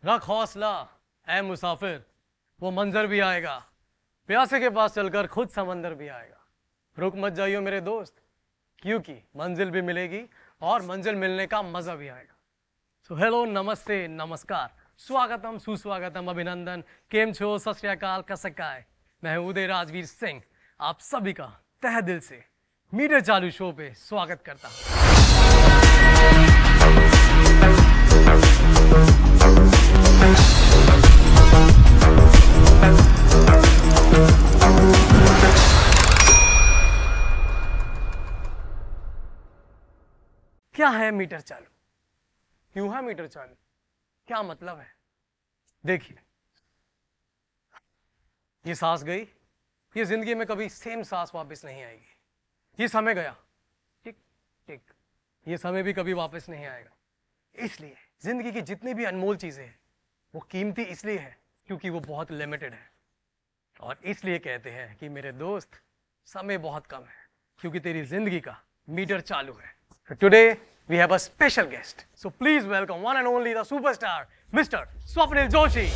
रख हौसला ऐ मुसाफिर, वो मंजर भी आएगा, प्यासे के पास चलकर खुद समंदर भी आएगा। रुक मत जाइयो मेरे दोस्त, क्योंकि मंजिल भी मिलेगी और मंजिल मिलने का मजा भी आएगा। सो हेलो, नमस्ते, नमस्कार, स्वागतम, सुस्वागतम, अभिनंदन, केम छो, सत श्री अकाल, कसकाय। मैं हूं उदय राजवीर सिंह, आप सभी का तहे दिल से मीटर चालू शो पे स्वागत करता हूं। क्या है मीटर चालू? क्यों है मीटर चालू? क्या मतलब है? देखिए, ये सांस गई, ये जिंदगी में कभी सेम सांस वापस नहीं आएगी। ये समय गया, टिक टिक, ये समय भी कभी वापस नहीं आएगा। इसलिए जिंदगी की जितनी भी अनमोल चीजें हैं वो कीमती इसलिए है क्योंकि वो बहुत लिमिटेड है। और इसलिए कहते हैं कि मेरे दोस्त, समय बहुत कम है क्योंकि तेरी जिंदगी का मीटर चालू है। Today we have a special guest. So please welcome one and only the superstar, Mr. Swapnil Joshi.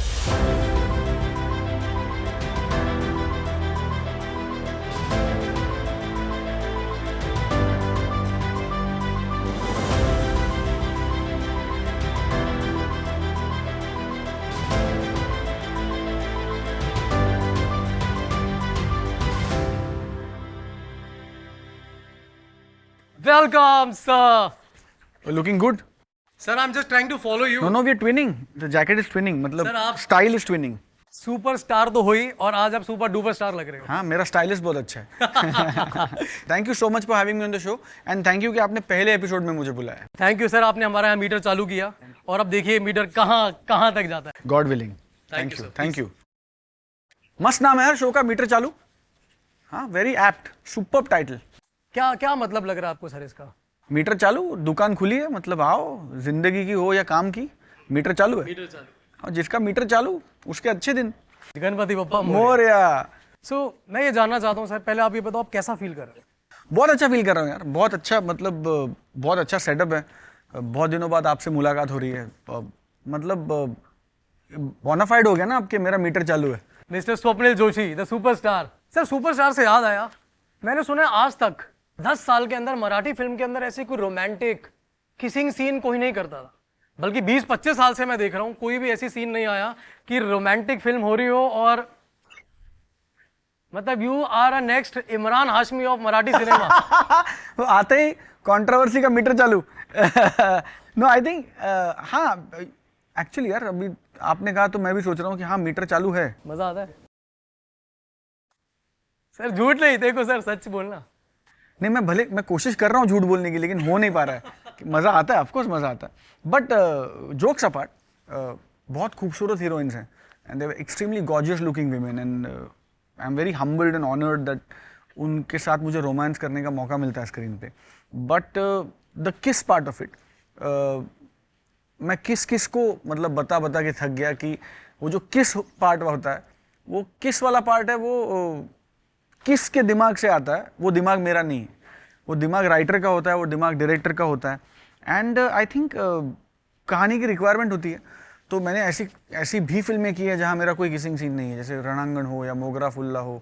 Welcome, sir. Looking good? Sir, I'm just trying to follow you. No, we are twinning. The jacket is twinning. मतलब Sir, आप- style is twinning. Superstar तो हुई और आज आप super duper star लग रहे हो। हाँ, मेरा स्टाइलिस्ट बहुत अच्छा है। Thank you so much for having me on the show and thank you कि आपने पहले एपिसोड में मुझे बुलाया। थैंक यू सर, आपने हमारा यहाँ मीटर चालू किया और अब देखिए मीटर कहाँ कहाँ तक जाता है। God willing. Thank thank you, you, sir. Thank you. मस्त नाम है यार शो का, मीटर चालू। हाँ, वेरी एप्ट, सुपर्ब टाइटल। क्या क्या मतलब लग रहा है आपको सर इसका? मीटर चालू, दुकान खुली है, मतलब आओ, जिंदगी की हो या काम की, मीटर चालू है। मीटर चालू, और जिसका मीटर चालू उसके अच्छे दिन। गणपति बप्पा मोरया। मोरया। सो मैं ये जानना चाहता हूँ सर, पहले आप ये बताओ आप कैसा फील कर रहे हो? बहुत अच्छा फील कर रहा हूँ यार, बहुत अच्छा, मतलब बहुत अच्छा सेटअप है। बहुत दिनों बाद आपसे मुलाकात हो रही है, मतलब बोनाफाइड हो गया ना आपके, मेरा मीटर चालू है। Mister Swapnil Joshi, the superstar. Sir superstar से याद आया, मैंने सुना है आज तक 10 साल के अंदर मराठी फिल्म के अंदर ऐसी कोई रोमांटिक किसिंग सीन कोई नहीं करता था, बल्कि 20-25 साल से मैं देख रहा हूँ कोई भी ऐसी सीन नहीं आया कि रोमांटिक फिल्म हो रही हो और मतलब you are a next Imran Hashmi of Marathi cinema. तो आते ही कंट्रोवर्सी का मीटर चालू। नो आई थिंक हाँ, एक्चुअली यार अभी आपने कहा तो मैं भी सोच रहा हूँ कि हाँ मीटर चालू है। मजा आता है सर? झूठ नहीं, देखो सर सच बोलना। नहीं, मैं कोशिश कर रहा हूँ झूठ बोलने की, लेकिन हो नहीं पा रहा है। मज़ा आता है, ऑफकोर्स मज़ा आता है, बट जोक्स अपार्ट, बहुत खूबसूरत हीरोइंस हैं and they were extremely gorgeous looking women and I am very humbled and honoured that उनके साथ मुझे रोमांस करने का मौका मिलता है स्क्रीन पे। बट द किस पार्ट ऑफ इट, मैं किस को मतलब बता के थक गया कि वो जो किस पार्ट होता है, वो किस वाला पार्ट है, वो किस के दिमाग से आता है, वो दिमाग मेरा नहीं है। वो दिमाग राइटर का होता है, वो दिमाग डायरेक्टर का होता है एंड आई थिंक कहानी की रिक्वायरमेंट होती है। तो मैंने ऐसी भी फिल्में की है जहाँ मेरा कोई किसिंग सीन नहीं है, जैसे रणांगण हो या मोगरा फुल्ला हो,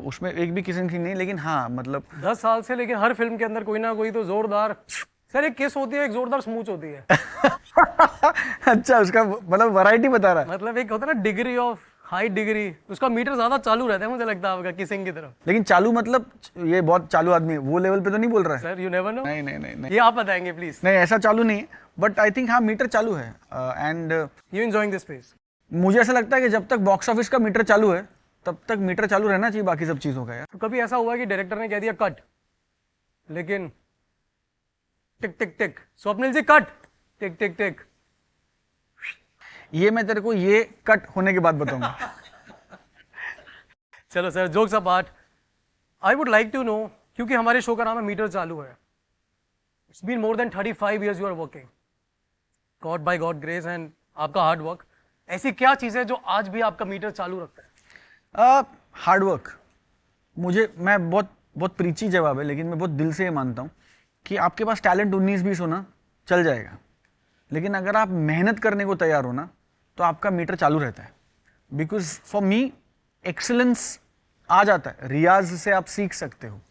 उसमें एक भी किसिंग सीन नहीं, लेकिन हाँ मतलब 10 साल से, लेकिन हर फिल्म के अंदर कोई ना कोई तो जोरदार सर एक किस होती है, एक जोरदार स्मूच होती है। अच्छा, उसका मतलब वैरायटी बता रहा है। मतलब एक होता है ना डिग्री ऑफ हाई डिग्री, उसका मीटर ज्यादा चालू रहता है मुझे लगता है आपका किसिंग की तरफ। लेकिन चालू मतलब ये बहुत चालू आदमी है, वो लेवल पे तो नहीं बोल रहा है। Sir you never know. नहीं नहीं नहीं नहीं, ये आप बताएंगे प्लीज। नहीं ऐसा चालू नहीं है, बट आई थिंक हाँ मीटर चालू है and you enjoying this space? मुझे ऐसा लगता है कि जब तक बॉक्स ऑफिस का मीटर चालू है तब तक मीटर चालू रहना चाहिए बाकी सब चीज़ों का यार। तो कभी ऐसा हुआ कि डायरेक्टर ने कह दिया कट, लेकिन टिक टिक टिक, स्वप्निल जी कट, टिक टिक टिक? ये मैं तेरे को ये कट होने के बाद बताऊंगा। चलो sir, jokes apart, I would like to know, क्योंकि हमारे शो का नाम है मीटर चालू है। It's been more than 35 years you are working, God by God grace and आपका हार्ड वर्क। ऐसी क्या चीज़ है जो आज भी आपका मीटर चालू रखता है? Hard work. मैं बहुत प्रीची जवाब है, लेकिन मैं बहुत दिल से ये मानता हूँ कि आपके पास टैलेंट 19-20 होना चल जाएगा, लेकिन अगर आप मेहनत करने को तैयार हो ना तो आपका मीटर चालू रहता है. बिकॉज फॉर मी एक्सीलेंस आ जाता है, रियाज से आप सीख सकते हो.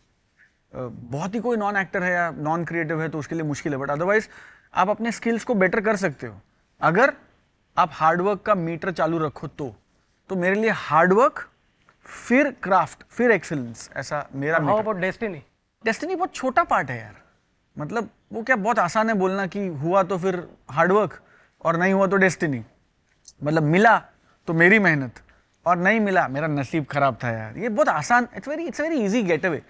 बहुत ही कोई नॉन एक्टर है या नॉन क्रिएटिव है तो उसके लिए मुश्किल है, बट अदरवाइज आप अपने स्किल्स को बेटर कर सकते हो अगर आप हार्डवर्क का मीटर चालू रखो. तो मेरे लिए हार्डवर्क फिर क्राफ्ट फिर एक्सीलेंस, ऐसा मेरा हाउ अबाउट डेस्टिनी? डेस्टिनी बहुत छोटा पार्ट है यार. मतलब वो क्या बहुत आसान है बोलना कि हुआ तो फिर हार्डवर्क और नहीं हुआ तो डेस्टिनी. मतलब मिला तो मेरी मेहनत और नहीं मिला मेरा नसीब खराब था यार. ये बहुत आसान, it's very easy get away.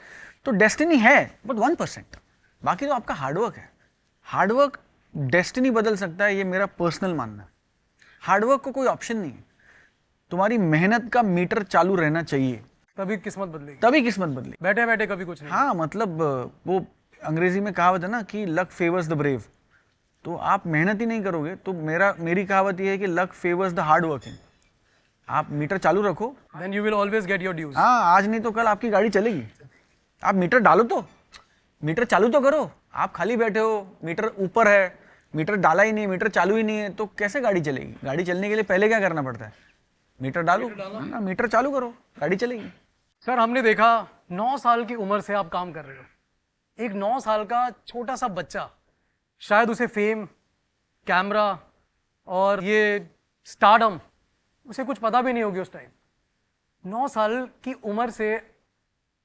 तो डेस्टिनी है बट 1%, बाकी तो आपका हार्डवर्क है. हार्डवर्क डेस्टिनी बदल सकता है, ये मेरा पर्सनल मानना है. हार्डवर्क को कोई ऑप्शन नहीं है. तुम्हारी मेहनत का मीटर चालू रहना चाहिए, तभी किस्मत बदलेगी. तभी किस्मत बदलेगी. बैठे बैठे कभी कुछ नहीं. हाँ मतलब वो अंग्रेजी में कहावत है ना कि लक फेवर्स द ब्रेव. तो आप मेहनत ही नहीं करोगे तो मेरी कहावत ये है कि luck favours the hard working. आप मीटर चालू रखो, then you will always get your dues. हाँ आज नहीं तो कल आपकी गाड़ी चलेगी. आप मीटर डालो तो, मीटर चालू तो करो. आप खाली बैठे हो, मीटर ऊपर है, मीटर डाला ही नहीं, मीटर चालू ही नहीं है, तो कैसे गाड़ी चलेगी? गाड़ी चलने के लिए पहले क्या करना पड़ता है? मीटर डालो, हाँ, मीटर चालू करो, गाड़ी चलेगी. सर हमने देखा 9 साल की उम्र से आप काम कर रहे हो. एक 9 साल का छोटा सा बच्चा, शायद उसे फेम, कैमरा और ये स्टारडम उसे कुछ पता भी नहीं होगी उस टाइम. 9 साल की उम्र से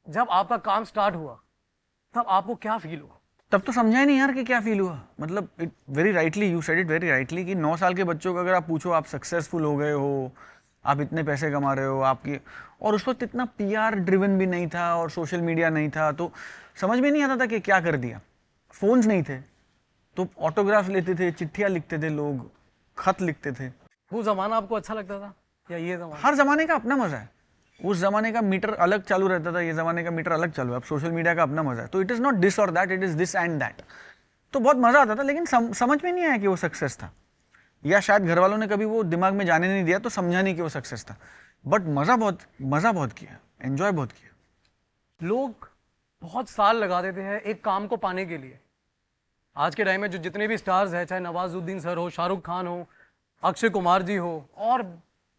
जब आपका काम स्टार्ट हुआ तब आपको क्या फील हुआ? तब तो समझा ही नहीं यार कि क्या फील हुआ. मतलब it very rightly you said it very rightly कि 9 साल के बच्चों को अगर आप पूछो आप सक्सेसफुल हो गए हो, आप इतने पैसे कमा रहे हो, आपकी, और उस वक्त इतना PR ड्रिवन भी नहीं था और सोशल मीडिया नहीं था, तो समझ में नहीं आता था कि क्या कर दिया. फोन्स नहीं थे तो ऑटोग्राफ लेते थे, चिट्ठियाँ लिखते थे लोग, खत लिखते थे. वो जमाना आपको अच्छा लगता था या ये जमाना? हर जमाने का अपना मजा है. उस जमाने का मीटर अलग चालू रहता था, ये जमाने का मीटर अलग चालू है. अब सोशल मीडिया का अपना मजा है. तो इट इज नॉट दिस और that, it is this and that. तो बहुत मजा आता था, लेकिन समझ में नहीं आया कि वो सक्सेस था, या शायद घर वालों ने कभी वो दिमाग में जाने नहीं दिया तो समझा नहीं कि वो सक्सेस था. बट मजा बहुत किया, एंजॉय बहुत किया. लोग बहुत साल लगा देते हैं एक काम को पाने के लिए. आज के टाइम में जो जितने भी स्टार्स हैं, चाहे नवाजुद्दीन सर हो, शाहरुख खान हो, अक्षय कुमार जी हो, और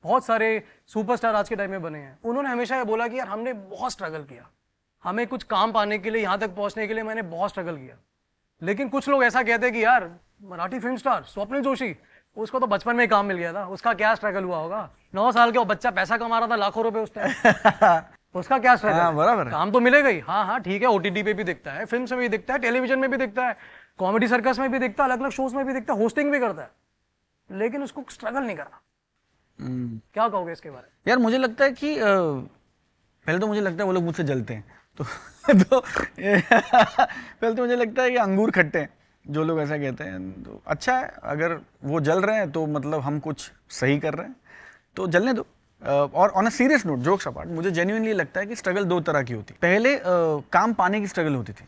बहुत सारे सुपरस्टार आज के टाइम में बने हैं, उन्होंने हमेशा ये बोला कि यार हमने बहुत स्ट्रगल किया, हमें कुछ काम पाने के लिए, यहाँ तक पहुँचने के लिए मैंने बहुत स्ट्रगल किया. लेकिन कुछ लोग ऐसा कहते हैं कि यार मराठी फिल्म स्टार स्वप्निल जोशी, उसको तो बचपन में ही काम मिल गया था, उसका क्या स्ट्रगल हुआ होगा? 9 साल के वो बच्चा पैसा कमा रहा था लाखों रुपए उस टाइम. उसका क्या स्ट्रगल? हाँ, बराबर है. काम तो मिलेगा ही. हाँ ठीक है, OTT पे भी दिखता है, फिल्म में भी दिखता है, टेलीविजन में भी दिखता है, कॉमेडी सर्कस में भी दिखता है, अलग अलग शोज में भी दिखता है, होस्टिंग भी करता है, लेकिन उसको स्ट्रगल नहीं करना. क्या कहोगे इसके बारे में? यार मुझे लगता है कि पहले तो मुझे लगता है वो लोग मुझसे जलते हैं तो पहले तो मुझे लगता है कि अंगूर खट्टे हैं जो लोग ऐसा कहते हैं. तो अच्छा है, अगर वो जल रहे हैं तो मतलब हम कुछ सही कर रहे हैं, तो जलने दो. और on a serious note, jokes apart, मुझे जेन्युइनली लगता है कि स्ट्रगल 2 तरह की होती. पहले काम पाने की स्ट्रगल होती थी,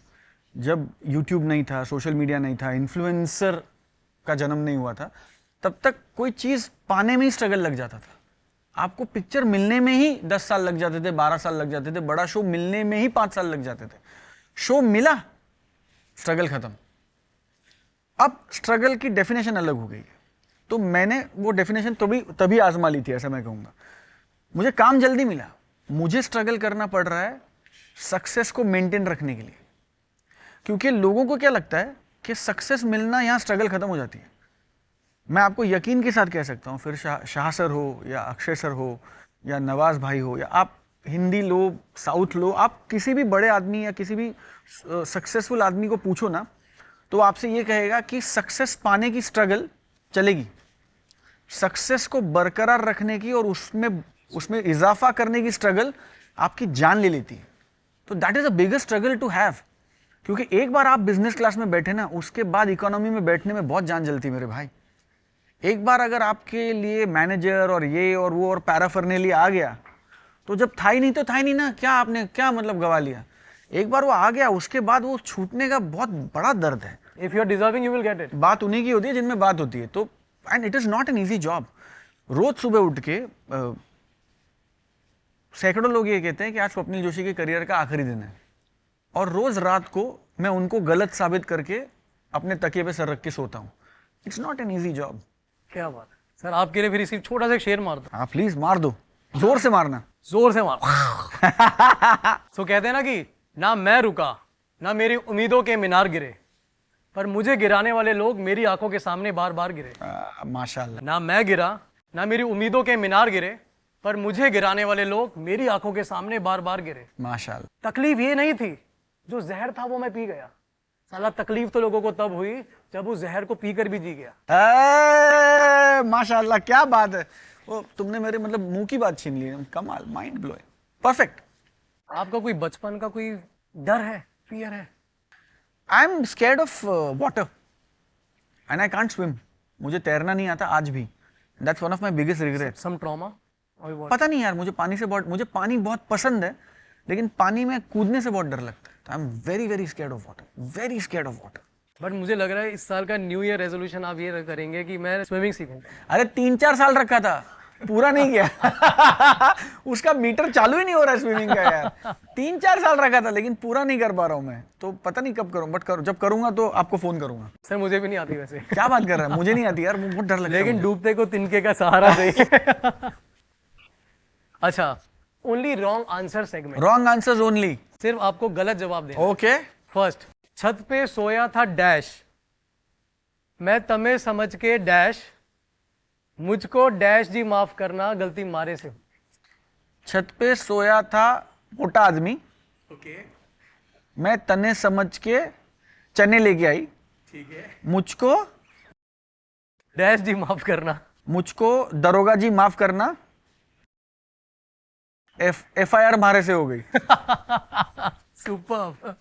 जब यूट्यूब नहीं था, सोशल मीडिया नहीं था, इन्फ्लुएंसर का जन्म नहीं हुआ था, तब तक कोई चीज़ पाने में ही स्ट्रगल लग जाता था. आपको पिक्चर मिलने में ही 10 साल लग जाते थे, 12 साल लग जाते थे, बड़ा शो मिलने में ही 5 साल लग जाते थे. शो मिला, स्ट्रगल खत्म. अब स्ट्रगल की डेफिनेशन अलग हो गई है, तो मैंने वो डेफिनेशन तभी आजमा ली थी, ऐसा मैं कहूँगा. मुझे काम जल्दी मिला, मुझे स्ट्रगल करना पड़ रहा है सक्सेस को मेंटेन रखने के लिए, क्योंकि लोगों को क्या लगता है कि सक्सेस मिलना, यहाँ स्ट्रगल खत्म हो जाती है. मैं आपको यकीन के साथ कह सकता हूँ, फिर शाह सर हो या अक्षय सर हो या नवाज भाई हो, या आप हिंदी लो, साउथ लो, आप किसी भी बड़े आदमी या किसी भी सक्सेसफुल आदमी को पूछो ना, तो आपसे ये कहेगा कि सक्सेस पाने की स्ट्रगल चलेगी, सक्सेस को बरकरार रखने की और उसमें इजाफा करने की स्ट्रगल आपकी जान ले लेती है. तो that is a biggest struggle to have, क्योंकि एक बार आप बिजनेस क्लास में बैठे ना, उसके बाद इकोनॉमी में बैठने में बहुत जान जलती मेरे भाई. एक बार अगर आपके लिए मैनेजर और ये और वो और पैराफर्नेली आ गया, तो जब था ही नहीं तो था ही नहीं ना, क्या मतलब गवा लिया. एक बार वो आ गया, उसके बाद वो छूटने का बहुत बड़ा दर्द है. If you are deserving you will get it. बात उन्हीं की होती है जिनमें बात होती है. तो and it is not an easy job. रोज सुबह उठ के सैकड़ों लोग ये कहते हैं कि आज स्वप्निल जोशी के करियर का आखिरी दिन है, और रोज रात को मैं उनको गलत साबित करके अपने तकिए पे सर रख के सोता हूँ. It's not an easy job. क्या बात है. सर आपके लिए फिर सिर्फ छोटा सा एक शेर मार दो, हाँ प्लीज मार दो, जोर से मारना। जोर से मार। सो कहते हैं ना कि ना मैं रुका ना मेरी उम्मीदों के मीनार गिरे, पर मुझे गिराने वाले लोग मेरी आंखों के सामने बार बार गिरे। माशाल्लाह। ना मैं गिरा ना मेरी उम्मीदों के मीनार गिरे, पर मुझे गिराने वाले लोग मेरी आंखों के सामने बार बार गिरे। माशाल्लाह। तकलीफ ये नहीं थी, जो जहर था वो मैं पी गया। साला तकलीफ तो लोगों को तब हुई जब उस जहर को पीकर भी जी गया। माशाल्लाह, क्या बात है। वो तुमने मेरे मतलब मुंह की बात छीन ली, कमाल, माइंड ब्लोइंग, परफेक्ट। आपका कोई बचपन का कोई डर है, फियर है? I am scared of water and I can't swim. मुझे तैरना नहीं आता आज भी। That's one of my biggest regret. Some trauma और what? पता नहीं यार, मुझे पानी बहुत पसंद है, लेकिन पानी में कूदने से बहुत डर लगता है। I am very very scared of water, very scared of water. But मुझे लग रहा है इस साल का न्यू ईयर रेजोल्यूशन आप ये करेंगे कि मैं स्विमिंग सीखूंगा। अरे 3-4 साल रखा था, पूरा नहीं किया। उसका मीटर चालू ही नहीं हो रहा है स्विमिंग का यार। 3-4 साल रखा था, लेकिन पूरा नहीं कर पा रहा हूँ मैं। तो पता नहीं कब करूँ, बट जब करूंगा तो आपको फोन करूंगा। सर मुझे भी नहीं आती वैसे। क्या बात कर रहा है, मुझे नहीं आती यार, बहुत डर लगता है। लेकिन डूबते को तिनके का सहारा चाहिए। अच्छा, only wrong answer segment. Wrong answers only. सिर्फ आपको गलत जवाब देना। ओके। फर्स्ट, छत पे सोया था डैश, मैं तमे समझ के डैश, मुझको डैश जी माफ करना गलती मारे से। छत पे सोया था मोटा आदमी, ओके, मैं तने समझ के चने लेके आई, ठीक है, मुझको डैश जी माफ करना। मुझको दरोगा जी माफ करना, FIR मारे से हो गई। सुपर।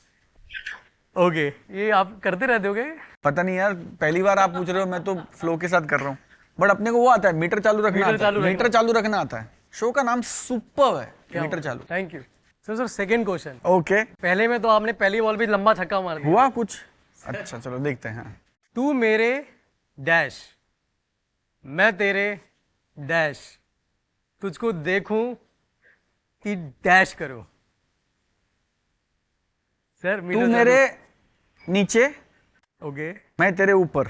ओके, ये आप करते रहते होगे? पता नहीं यार, पहली बार आप पूछ रहे हो, मैं तो फ्लो के साथ कर रहा हूँ। बट अपने को वो आता है, मीटर चालू रखना आता है। शो का नाम सुपर है, मीटर चालू। Thank you sir. Second question. Okay. पहले में तो आपने पहली बॉल भी लंबा छक्का मार दिया। हुआ कुछ अच्छा, चलो देखते हैं। हाँ। तू मेरे डैश, मैं तेरे डैश, तुझको देखूं कि डैश करो। सर तू मेरे नीचे, ओके, मैं तेरे ऊपर।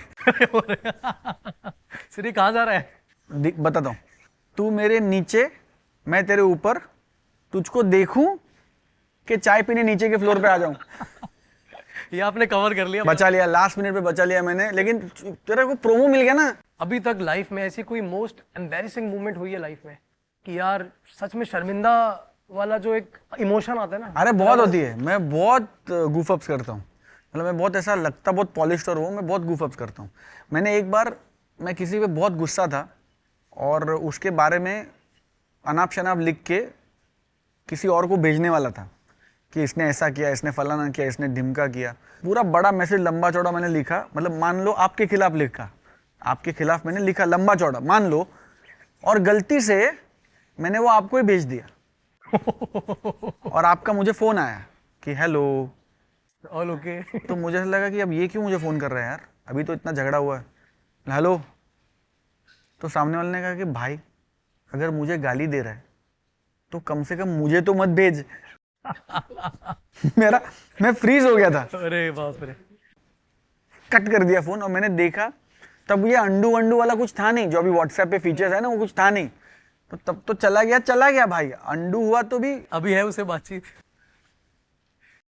सर ये कहाँ जा रहा है? बताता हूँ। तू मेरे नीचे, मैं तेरे ऊपर, तुझको देखूं कि चाय पीने नीचे के फ्लोर पे आ जाऊं। ये आपने कवर कर लिया। बचा लिया, लास्ट मिनट पे बचा लिया मैंने, लेकिन तेरे को प्रोमो मिल गया ना। अभी तक लाइफ में ऐसी कोई मोस्ट एम्बैरेसिंग मोमेंट हुई है लाइफ में कि यार सच में शर्मिंदा वाला जो एक इमोशन आता है ना? अरे बहुत होती है। मैं बहुत गूफअप्स करता हूँ, मतलब मैं बहुत ऐसा लगता बहुत पॉलिश्ड और मैं बहुत गूफअप्स करता हूँ। मैंने एक बार, मैं किसी पे बहुत गुस्सा था और उसके बारे में अनाप शनाप लिख के किसी और को भेजने वाला था कि इसने ऐसा किया, इसने फलाना किया, इसने ढिमका किया। पूरा बड़ा मैसेज लंबा चौड़ा मैंने लिखा, मतलब मान लो आपके खिलाफ लिखा, आपके खिलाफ मैंने लिखा लंबा चौड़ा मान लो, और गलती से मैंने वो आपको ही भेज दिया। और आपका मुझे फोन आया कि हेलो, ऑल ओके। तो मुझे ऐसा लगा कि अब ये क्यों मुझे फोन कर रहा है यार, अभी तो इतना झगड़ा हुआ है। हेलो, तो सामने वाले ने कहा कि भाई अगर मुझे गाली दे रहा है तो कम से कम मुझे तो मत भेज। मैं फ्रीज हो गया था। अरे बाप रे। कट कर दिया फोन, और मैंने देखा तब ये अंडू वाला कुछ था नहीं, जो अभी व्हाट्सएप पे फीचर्स है ना, वो कुछ था नहीं। तो तब तो चला गया भाई, अंडू हुआ तो भी। अभी है उससे बातचीत,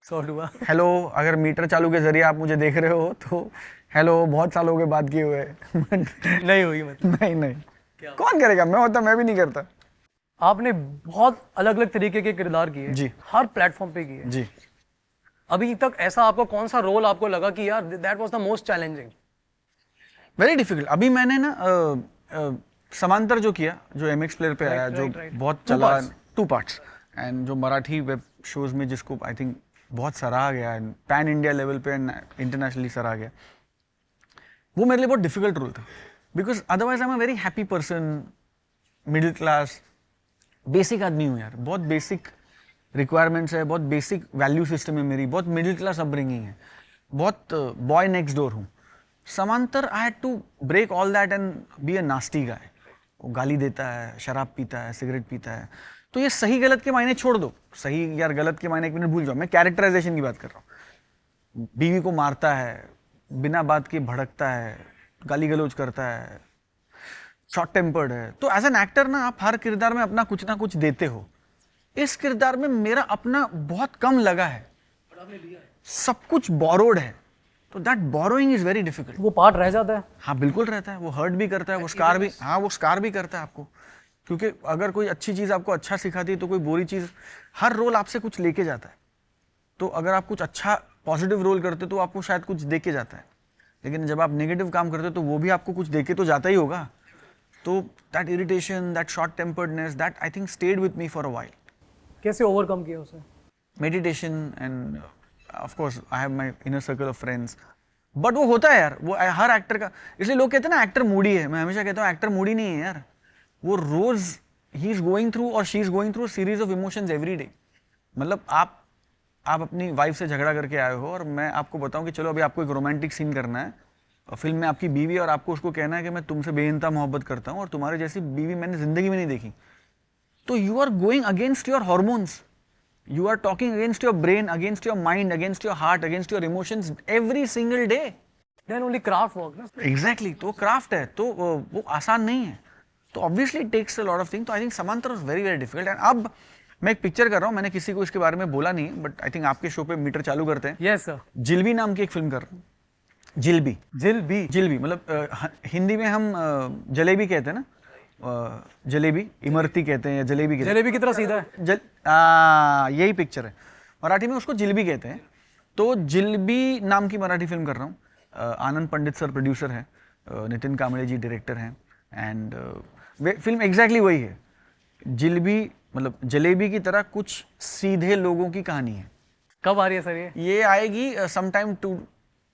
सॉर्ट हुआ। हेलो, अगर मीटर चालू के जरिए आप मुझे देख रहे हो तो हेलो, बहुत साल हो गए बात किए हुए। नहीं हुई मतलब? नहीं, कौन करेगा, मैं होता मैं भी नहीं करता। आपने बहुत अलग अलग तरीके के किरदार किए जी, हर प्लेटफॉर्म पे किए जी। अभी तक ऐसा आपको कौन सा रोल आपको लगा कि यार that was the most challenging? Very difficult. अभी मैंने ना समांतर जो किया, जो MX प्लेयर पे आया, जो बहुत चला, 2 पार्ट्स, एंड जो मराठी वेब शोज में जिसको आई थिंक बहुत सराहा गया, पैन इंडिया लेवल पे इंटरनेशनली सराहा गया, वो मेरे लिए बहुत डिफिकल्ट रोल था। Because otherwise I am a very happy person, middle class, basic आदमी हूँ यार, बहुत बेसिक रिक्वायरमेंट्स है, बहुत बेसिक वैल्यू सिस्टम है मेरी, बहुत मिडिल क्लास अपब्रिंगिंग है, बहुत बॉय नेक्स्ट डोर हूँ। समांतर I had to break all that and be a nasty guy. वो गाली देता है, शराब पीता है, सिगरेट पीता है, तो ये सही गलत के मायने छोड़ दो, सही यार गलत के मायने एक मिनट भूल जाओ, मैं कैरेक्टराइजेशन की बात कर रहा हूँ। बीवी को मारता है, बिना बात के भड़कता है, गाली गलौज करता है, शॉर्ट टेम्पर्ड है, तो एज एन एक्टर ना आप हर किरदार में अपना कुछ ना कुछ देते हो। इस किरदार में मेरा अपना बहुत कम लगा है, सब कुछ बोरोड है, तो that borrowing is very difficult. वो पार्ट रह जाता है। हाँ बिल्कुल रहता है, वो हर्ट भी करता है, वो स्कार भी, हाँ वो स्कार भी करता है आपको, क्योंकि अगर कोई अच्छी चीज़ आपको अच्छा सिखाती है तो कोई बुरी चीज़, हर रोल आपसे कुछ लेके जाता है। तो अगर आप कुछ अच्छा पॉजिटिव रोल करते हो तो आपको शायद कुछ दे के जाता है, लेकिन जब आप नेगेटिव काम करते हो तो वो भी आपको कुछ दे के तो जाता ही होगा। तो that irritation, that short temperedness, that I think stayed with me for a while. कैसे ओवरकम किया उसे? Meditation end of course I have my inner circle of friends. But वो होता है यार, वो हर एक्टर का, इसलिए लोग कहते हैं ना एक्टर मूडी है। मैं हमेशा कहता हूँ एक्टर मूडी नहीं है यार, वो रोज ही इज गोइंग थ्रू और she is going through series of emotions every day. मतलब आप अपनी वाइफ से झगड़ा करके आए हो और मैं आपको बताऊं कि चलो अभी आपको एक रोमांटिक सीन करना है और फिल्म में आपकी बीवी, और आपको उसको कहना है कि मैं तुमसे बेइंतहा मोहब्बत करता हूं और तुम्हारे जैसी बीवी मैंने जिंदगी में नहीं देखी, तो you are going against your hormones, you are talking against your brain, against your mind, against your heart, against your emotions every single day. Then only craft work ना? Exactly, तो craft है, तो वो आसान नहीं है, तो obviously it takes a lot of things. तो I think समांतर was very very difficult. And अब मैं एक पिक्चर कर रहा हूँ, मैंने किसी को इसके बारे में बोला नहीं, बट आई थिंक आपके शो पे मीटर चालू करते हैं। Yes sir. जिलबी नाम की एक फिल्म कर रहा हूँ, जिलबी। जिलबी मतलब हिंदी में हम जलेबी कहते हैं ना, जलेबी इमरती कहते हैं या जलेबी कहते हैं। जलेबी की तरह सीधा है। यही पिक्चर है, मराठी में उसको जिलबी कहते हैं। तो जिलबी नाम की मराठी फिल्म कर रहा हूँ, आनंद पंडित सर प्रोड्यूसर हैं, नितिन कांबळे जी डायरेक्टर हैं, एंड फिल्म एग्जैक्टली वही है। जिलबी मतलब जलेबी की तरह कुछ सीधे लोगों की कहानी है। कब आ रही है सर ये आएगी समटाइम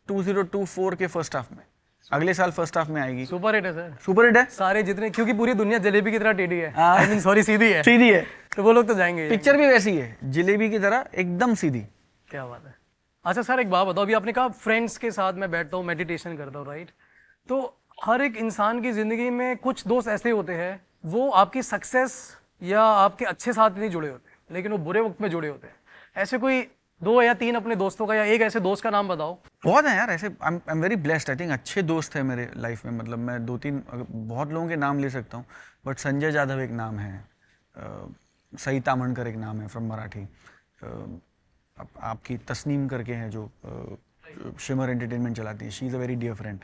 2024 के फर्स्ट हाफ में, अगले साल फर्स्ट हाफ में आएगी। सुपर हिट है सर। सुपर हिट है सारे जितने, क्योंकि पूरी दुनिया जलेबी की तरह टेढ़ी है, आई मीन सॉरी सीधी है। सीधी है, तो वो लोग तो जाएंगे। पिक्चर भी वैसी है, जलेबी की तरह एकदम सीधी। क्या बात है। अच्छा सर एक बात बताओ, अभी आपने कहा फ्रेंड्स के साथ मैं बैठता हूँ मेडिटेशन करता हूँ, राइट? तो हर एक इंसान की जिंदगी में कुछ दोस्त ऐसे होते हैं, वो आपकी सक्सेस या आपके अच्छे साथ नहीं जुड़े होते, लेकिन वो बुरे वक्त में जुड़े होते हैं। ऐसे कोई 2 या 3 अपने दोस्तों का या एक ऐसे दोस्त का नाम बताओ। बहुत है यार ऐसे, I am very blessed, I think अच्छे दोस्त हैं मेरे लाइफ में। मतलब मैं 2-3 बहुत लोगों के नाम ले सकता हूँ, बट संजय जाधव एक नाम है, सई तामणकर एक नाम है फ्रॉम मराठी, आपकी तस्नीम करके हैं जो शिमर एंटरटेनमेंट चलाती है, she is a very dear friend.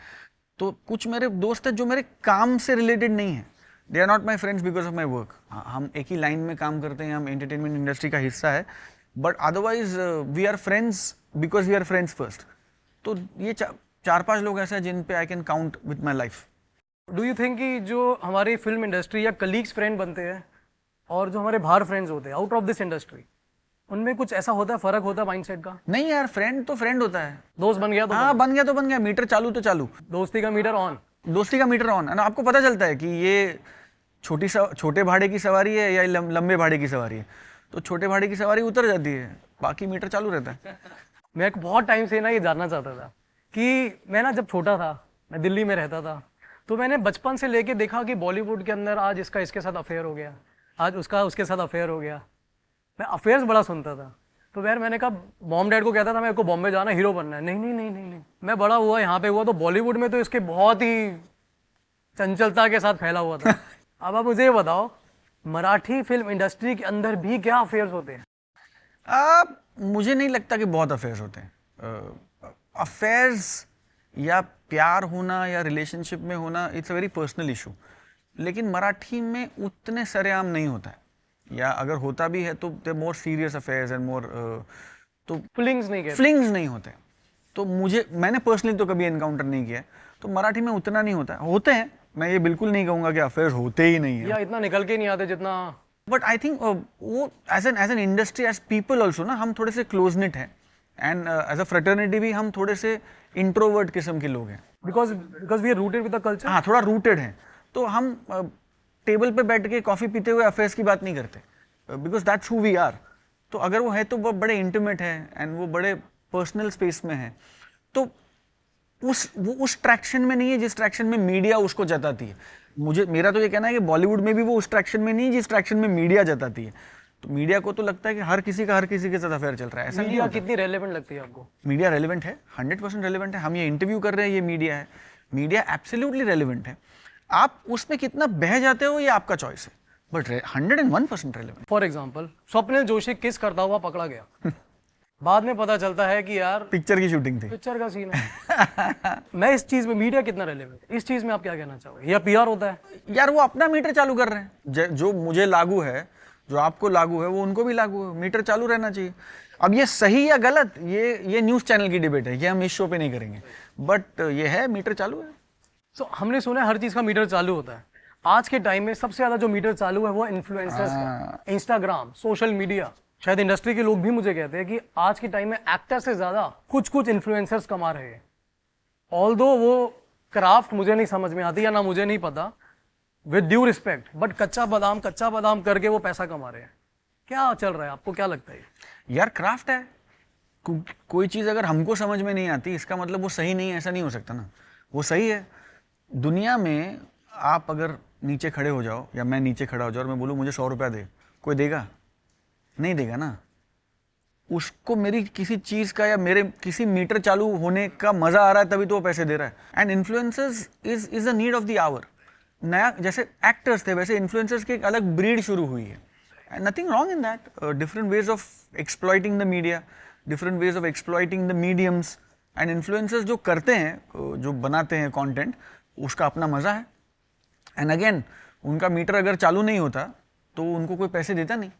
तो कुछ मेरे दोस्त हैं जो मेरे काम से रिलेटेड नहीं है, they are not my friends because of my work. हम एक ही लाइन में काम करते हैं, हम एंटरटेनमेंट इंडस्ट्री का हिस्सा है, but otherwise we are friends because we are friends first. तो ये 4-5 लोग ऐसे हैं जिन पे I can count with my life. Do you think कि जो हमारी फिल्म इंडस्ट्री या कलीग्स फ्रेंड बनते हैं और जो हमारे बाहर फ्रेंड्स होते हैं आउट ऑफ दिस इंडस्ट्री, उनमें कुछ ऐसा होता है, फर्क होता है माइंडसेट का? नहीं यार, फ्रेंड तो फ्रेंड होता है। दोस्त बन गया तो हाँ बन गया तो बन गया, मीटर चालू तो चालू, दोस्ती का मीटर ऑन। दोस्ती का मीटर ऑन। आपको पता चलता है कि ये छोटे भाड़े की सवारी है या लंबे भाड़े की सवारी है, तो छोटे भाड़े की सवारी उतर जाती है, बाकी मीटर चालू रहता है। मैं बहुत टाइम से ना ये जानना चाहता था कि मैं ना जब छोटा था, मैं दिल्ली में रहता था, तो मैंने बचपन से लेके देखा कि बॉलीवुड के अंदर आज इसका इसके साथ अफेयर हो गया, आज उसका उसके साथ अफेयर हो गया। मैं अफेयर्स बड़ा सुनता था, तो यार मैंने कहा मॉम डैड को कहता था मेरे को बॉम्बे जाना, हीरो बनना है। नहीं नहीं नहीं नहीं नहीं, मैं बड़ा हुआ यहाँ पे हुआ तो बॉलीवुड में तो इसके बहुत ही चंचलता के साथ फैला हुआ था। अब आप मुझे ये बताओ, मराठी फिल्म इंडस्ट्री के अंदर भी क्या अफेयर्स होते हैं? मुझे नहीं लगता कि बहुत अफेयर्स होते हैं। अफेयर्स या प्यार होना या रिलेशनशिप में होना, it's a very personal issue, लेकिन मराठी में उतने सरेआम नहीं होता है, या अगर होता भी है तो they more serious affairs and more, तो फ्लिंग्स नहीं कहते। फ्लिंग्स नहीं होते। तो मैंने पर्सनली तो कभी एनकाउंटर नहीं किया, तो मराठी में उतना नहीं होता है। होते हैं, मैं ये बिल्कुल नहीं कहूँगा कि अफेयर्स होते ही नहीं है, या इतना निकल के नहीं आते जितना। बट आई थिंक वो as an industry, as people also ना, हम थोड़े से क्लोज निट हैं, एंड एज अ फ्रेटर्निटी भी हम थोड़े से इंट्रोवर्ट किस्म के लोग हैं, because we are rooted with the culture. हाँ थोड़ा रूटेड हैं, तो हम टेबल पे बैठ के कॉफ़ी पीते हुए अफेयर्स की बात नहीं करते, because that's who we are. तो अगर वो है तो वो बड़े इंटीमेट है एंड वो बड़े पर्सनल स्पेस में है, तो वो उस ट्रैक्शन में नहीं है जिस ट्रैक्शन में मीडिया उसको जताती है। मेरा तो ये कहना है कि बॉलीवुड में भी वो उस ट्रैक्शन में नहीं है जिस ट्रैक्शन में मीडिया जताती है। तो मीडिया को तो लगता है कि हर किसी के साथ अफेयर चल रहा है, ऐसा नहीं मीडिया होता। कितनी रेलेवेंट लगती है आपको? मीडिया रेलेवेंट है, 100% रेलेवेंट है। हम ये इंटरव्यू कर रहे हैं, ये मीडिया है, मीडिया एब्सोल्युटली रेलेवेंट है। आप उसमें कितना बह जाते हो ये आपका चॉइस है, but 101% relevant. For example Swapnil Joshi किस करता हुआ पकड़ा गया, बाद में पता चलता है कि यार पिक्चर की शूटिंग थी। पिक्चर का सीन है। मैं इस चीज में मीडिया कितना रेलेवेंट, इस चीज में आप क्या कहना चाहोगे, या पीआर होता है? यार वो अपना मीटर चालू कर रहे हैं, जो मुझे लागू है, जो आपको लागू है, वो उनको भी लागू है, मीटर चालू रहना चाहिए। अब ये सही या गलत, ये न्यूज़ चैनल की डिबेट है, ये हम इस शो पे नहीं करेंगे, बट ये है, मीटर चालू है। तो हमने सुना है हर चीज का मीटर चालू होता है। आज के टाइम में सबसे ज्यादा जो मीटर चालू है वो इन्फ्लुएंसर्स का, इंस्टाग्राम, सोशल मीडिया। शायद इंडस्ट्री के लोग भी मुझे कहते हैं कि आज के टाइम में एक्टर से ज्यादा कुछ इन्फ्लुएंसर्स कमा रहे हैं। ऑल्दो वो क्राफ्ट मुझे नहीं समझ में आती, या ना मुझे नहीं पता, विद ड्यू रिस्पेक्ट, बट कच्चा बादाम करके वो पैसा कमा रहे हैं। क्या चल रहा है, आपको क्या लगता है? यार क्राफ्ट है, कोई चीज़ अगर हमको समझ में नहीं आती इसका मतलब वो सही नहीं है, ऐसा नहीं हो सकता ना। वो सही है। दुनिया में आप अगर नीचे खड़े हो जाओ या मैं नीचे खड़ा हो जाऊँ और मैं बोलूँ मुझे 100 रुपया दे, कोई देगा? नहीं देगा ना। उसको मेरी किसी चीज़ का या मेरे किसी मीटर चालू होने का मज़ा आ रहा है तभी तो वो पैसे दे रहा है। And influencers is a need of the hour. नया जैसे एक्टर्स थे वैसे इन्फ्लुएंसर्स की एक अलग ब्रीड शुरू हुई है, and nothing wrong in that. Different ways of exploiting the media, different ways of exploiting the mediums, and influencers जो करते हैं, जो बनाते हैं कंटेंट, उसका अपना मज़ा है। एंड अगेन उनका मीटर अगर चालू नहीं होता तो उनको कोई पैसे देता नहीं।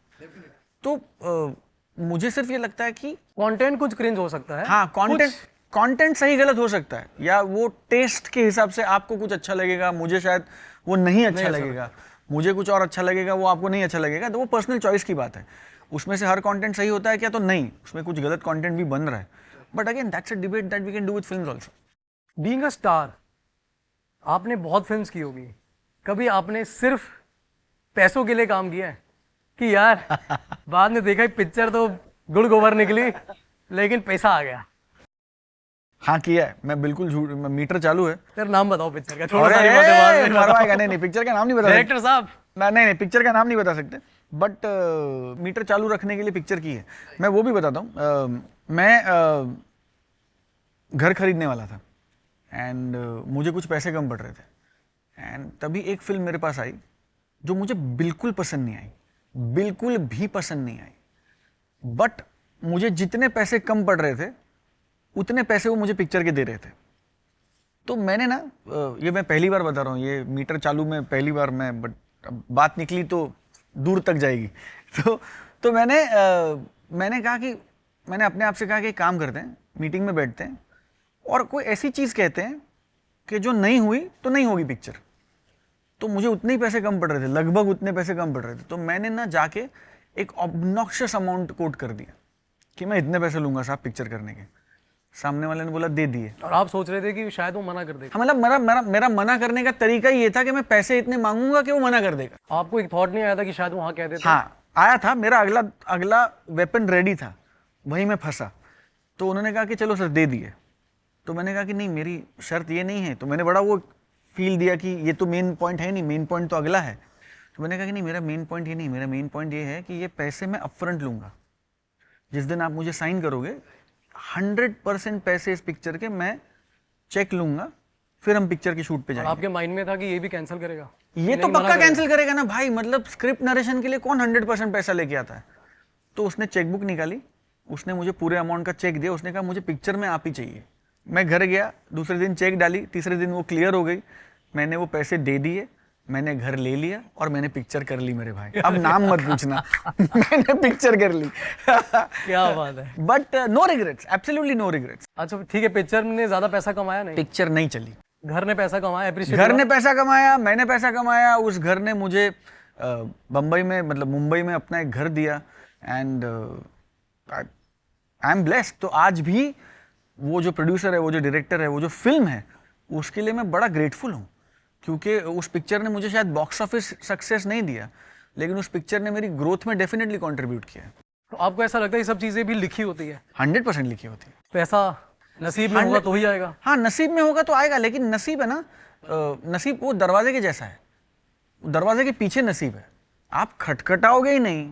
तो मुझे सिर्फ ये लगता है कि कंटेंट कुछ क्रिंज हो सकता है। हाँ, कंटेंट सही गलत हो सकता है, या वो टेस्ट के हिसाब से आपको कुछ अच्छा लगेगा, मुझे शायद वो नहीं अच्छा लगेगा, मुझे कुछ और अच्छा लगेगा, वो आपको नहीं अच्छा लगेगा, तो वो पर्सनल चॉइस की बात है। उसमें से हर कंटेंट सही होता है क्या? तो नहीं, उसमें कुछ गलत कंटेंट भी बन रहा है। But again that's a debate that we can do with films also. Being a star, आपने बहुत फिल्म्स की होगी, कभी आपने सिर्फ पैसों के लिए काम किया है कि यार बाद में देखा पिक्चर तो गुड़ गोबर निकली लेकिन पैसा आ गया? हाँ किया है, मैं बिल्कुल झूठ, मीटर चालू है। तेरा नाम बताओ पिक्चर का, थोड़ा सारी बातें बाद में मरवाएगा। नहीं, पिक्चर का नाम नहीं बता सकते डायरेक्टर साहब। नहीं, पिक्चर का नाम नहीं बता सकते, बट मीटर चालू रखने के लिए पिक्चर की है। मैं वो भी बताता हूँ। मैं घर खरीदने वाला था, एंड मुझे कुछ पैसे कम पड़ रहे थे, एंड तभी एक फिल्म मेरे पास आई जो मुझे बिल्कुल पसंद नहीं आई, बिल्कुल भी पसंद नहीं आई। बट मुझे जितने पैसे कम पड़ रहे थे उतने पैसे वो मुझे पिक्चर के दे रहे थे। तो मैंने ना, ये मैं पहली बार बता रहा हूँ, ये मीटर चालू में पहली बार मैं, बट बात निकली तो दूर तक जाएगी। तो मैंने कहा कि, मैंने अपने आप से कहा कि एक काम करते हैं, मीटिंग में बैठते हैं और कोई ऐसी चीज़ कहते हैं कि जो नहीं हुई तो नहीं होगी पिक्चर। तो मुझे उतने ही पैसे कम पड़ रहे थे, लगभग उतने पैसे कम पड़ रहे थे। तो मैंने ना जाके एक ऑब्नॉक्शियस अमाउंट कोट कर दिया कि मैं इतने पैसे लूंगा साहब पिक्चर करने के। सामने वाले ने बोला दे दिए, और आप सोच रहे थे कि शायद वो मना कर देगा? मतलब मेरा मना करने का तरीका ये था कि मैं पैसे इतने मांगूंगा कि वो मना कर देगा। आपको एक थॉट नहीं आया था कि शायद वहाँ कह देते? हाँ आया था, मेरा अगला वेपन रेडी था, वहीं मैं फंसा। तो उन्होंने कहा कि चलो सर दे दिए। तो मैंने कहा कि नहीं, मेरी शर्त ये नहीं है। तो मैंने बड़ा वो फील दिया कि ये तो मेन पॉइंट है नहीं, मेन पॉइंट तो अगला है। तो मैंने कहा कि नहीं, मेरा मेन पॉइंट ये नहीं, मेरा मेन पॉइंट ये है कि ये पैसे मैं अपफ्रंट लूंगा। जिस दिन आप मुझे साइन करोगे 100% पैसे इस पिक्चर के मैं चेक लूंगा, फिर हम पिक्चर की शूट पे जाएंगे। आपके माइंड में था कि ये भी कैंसिल करेगा? ये तो पक्का कैंसिल करेगा ना भाई, मतलब स्क्रिप्ट नरेशन के लिए कौन 100% पैसा लेके आता है। तो उसने चेकबुक निकाली, उसने मुझे पूरे अमाउंट का चेक दिया, उसने कहा मुझे पिक्चर में आप ही चाहिए। मैं घर गया, दूसरे दिन चेक डाली, तीसरे दिन वो क्लियर हो गई, मैंने वो पैसे दे दिए, मैंने घर ले लिया और मैंने पिक्चर कर ली मेरे भाई। अब नाम मत पूछना। मैंने पिक्चर कर ली। क्या बात है। But no regrets, absolutely no regrets. अच्छा ठीक है, पिक्चर ने ज्यादा पैसा कमाया नहीं? पिक्चर नहीं चली, घर ने पैसा कमाया, एप्रिशिएट घर ने पैसा कमाया, मैंने पैसा कमाया। उस घर ने मुझे बम्बई में, मतलब मुंबई में अपना एक घर दिया, एंड आई एम ब्लेस्ड। तो आज भी वो जो प्रोड्यूसर है, वो जो डायरेक्टर है, वो जो फिल्म है, उसके लिए मैं बड़ा ग्रेटफुल हूँ, क्योंकि उस पिक्चर ने मुझे शायद बॉक्स ऑफिस सक्सेस नहीं दिया, लेकिन उस पिक्चर ने मेरी ग्रोथ में डेफिनेटली कंट्रीब्यूट किया है। तो आपको ऐसा लगता है ये सब चीजें भी लिखी होती है? 100% लिखी होती है। पैसा नसीब में होगा तो ही आएगा। हाँ, नसीब में होगा तो आएगा, लेकिन नसीब है ना, नसीब वो दरवाजे के जैसा है, दरवाजे के पीछे नसीब है। आप खटखटाओगे ही नहीं,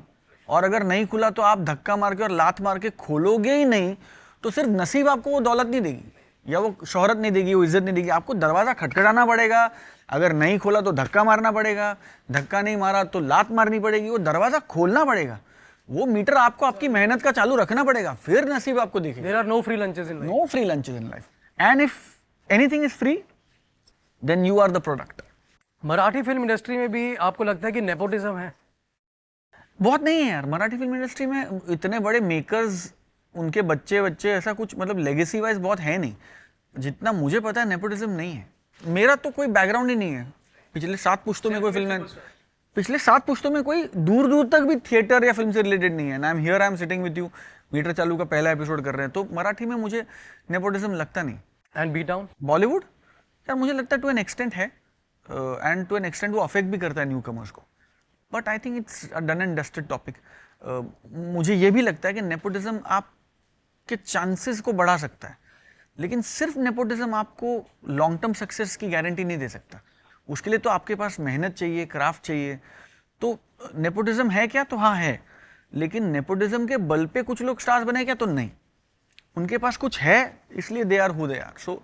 और अगर नहीं खुला तो आप धक्का मार के और लात मार के खोलोगे ही नहीं, तो सिर्फ नसीब आपको वो दौलत नहीं देगी, या वो शोहरत नहीं देगी, वो इज्जत नहीं देगी। आपको दरवाज़ा खटखटाना पड़ेगा, अगर नहीं खोला तो धक्का मारना पड़ेगा, धक्का नहीं मारा तो लात मारनी पड़ेगी, वो दरवाजा खोलना पड़ेगा, वो मीटर आपको आपकी मेहनत का चालू रखना पड़ेगा, फिर नसीब आपको दिखेगा। There are no free lunches in life. No free lunches in life, and if anything is free then you are the product. Marathi film industry में भी आपको लगता है कि नेपोटिज्म है? बहुत नहीं है यार, मराठी फिल्म इंडस्ट्री में इतने बड़े मेकर्स, उनके बच्चे बच्चे, ऐसा कुछ मतलब लेगेसी वाइज बहुत है नहीं। जितना मुझे पता है नेपोटिज्म नहीं है। मेरा तो कोई बैकग्राउंड ही नहीं है, पिछले 7 पुश्तों में कोई फिल्म, पिछले 7 पुश्तों में कोई दूर दूर तक भी थिएटर या फिल्म से रिलेटेड नहीं है। I am here, I am sitting with you, meter चालू का पहला एपिसोड कर रहे हैं, तो मराठी में मुझे नेपोटिज्म लगता नहीं। एंड बी टाउन बॉलीवुड यार मुझे लगता है टू एन एक्सटेंट है, एंड टू एन एक्सटेंट वो अफेक्ट भी करता है न्यू कमर्स को, but I think it's a done and dusted topic. मुझे ये भी लगता है कि नेपोटिज्म आपके चांसेस को बढ़ा सकता है, लेकिन सिर्फ नेपोटिज्म आपको लॉन्ग टर्म सक्सेस की गारंटी नहीं दे सकता। उसके लिए तो आपके पास मेहनत चाहिए, क्राफ्ट चाहिए। तो नेपोटिज्म है क्या? तो हाँ है, लेकिन नेपोटिज्म के बल पे कुछ लोग स्टार्स बने क्या? तो नहीं, उनके पास कुछ है इसलिए they are who they are. So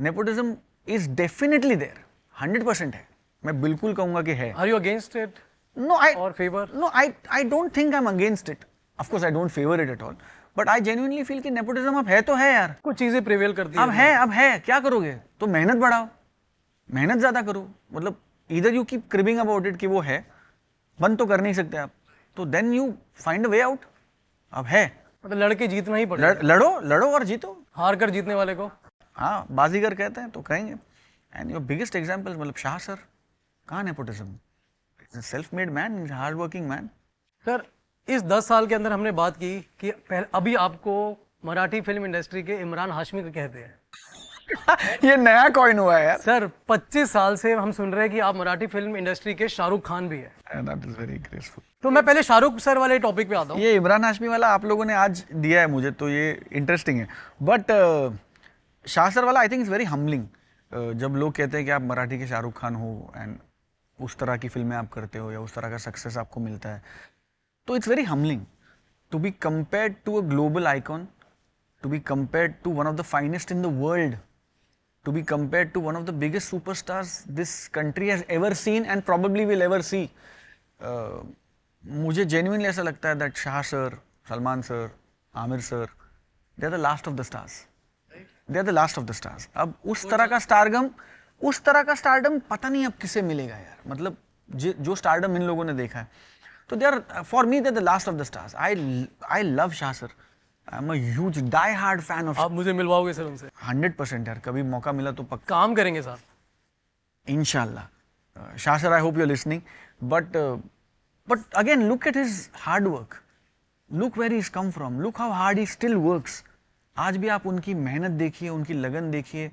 nepotism is definitely there, 100% है, मैं बिल्कुल कहूंगा कि है। Are you against it No, or favor? No, I don't think I'm against it. Of course, I don't favor it at all. But I genuinely feel कि nepotism अब है तो है यार। कुछ चीजें प्रिवेल करती अब है, क्या करोगे? तो मेहनत बढ़ाओ, मेहनत ज्यादा करो। मतलब either you keep cribbing about it कि वो है, बंद तो कर नहीं सकते आप, तो then you find a way out। अब है, मतलब लड़के जीतना ही पड़ेगा। लड़ो और जीतो। हार कर जीतने वाले को हाँ, बाजीगर कहते हैं तो कहेंगे। एंड योर बिगेस्ट एग्जाम्पल मतलब शाह सर, कहाँ nepotism? Self-made man, hard working man. Sir, इस 10 साल के अंदर हमने बात की कि अभी आपको मराठी फिल्म इंडस्ट्री के इमरान हाशमी को कहते हैं। ये नया कॉइन हुआ है यार। सर, 25 साल से हम सुन रहे हैं कि आप मराठी फिल्म इंडस्ट्री के शाहरुख खान भी है। That is very graceful. तो मैं पहले शाहरुख सर वाले टॉपिक पे आता हूँ। ये इमरान हाशमी वाला आप लोगों ने आज दिया है मुझे, तो ये इंटरेस्टिंग है। बट शाह सर वाला I think is very humbling. जब लोग कहते हैं कि आप मराठी के शाहरुख खान हो एंड उस तरह की फिल्में आप करते हो या उस तरह का सक्सेस आपको मिलता है, तो it's very humbling to be compared to a global icon, to be compared to one of the finest in the world, to be compared to one of the biggest superstars this country has ever seen and probably will ever see. मुझे genuinely ऐसा लगता है that Shah sir, Salman sir, Aamir sir, they are the last of the stars. They are the last of the stars. अब उस तरह का stardom पता नहीं अब किसे मिलेगा यार। मतलब जो स्टारडम इन लोगों ने देखा है, तो they are, for me they are the last of the stars. I love Shah sir. I am a huge die hard fan of. आप मुझे मिलवाओगे सर उनसे? 100% यार, कभी मौका मिला तो पक्का काम करेंगे साहब, इंशाल्लाह। Shah sir, I hope you are listening. But again look at his hard work, look where he is come from, look how hard he still works. आज भी आप उनकी मेहनत देखिए, उनकी लगन देखिए,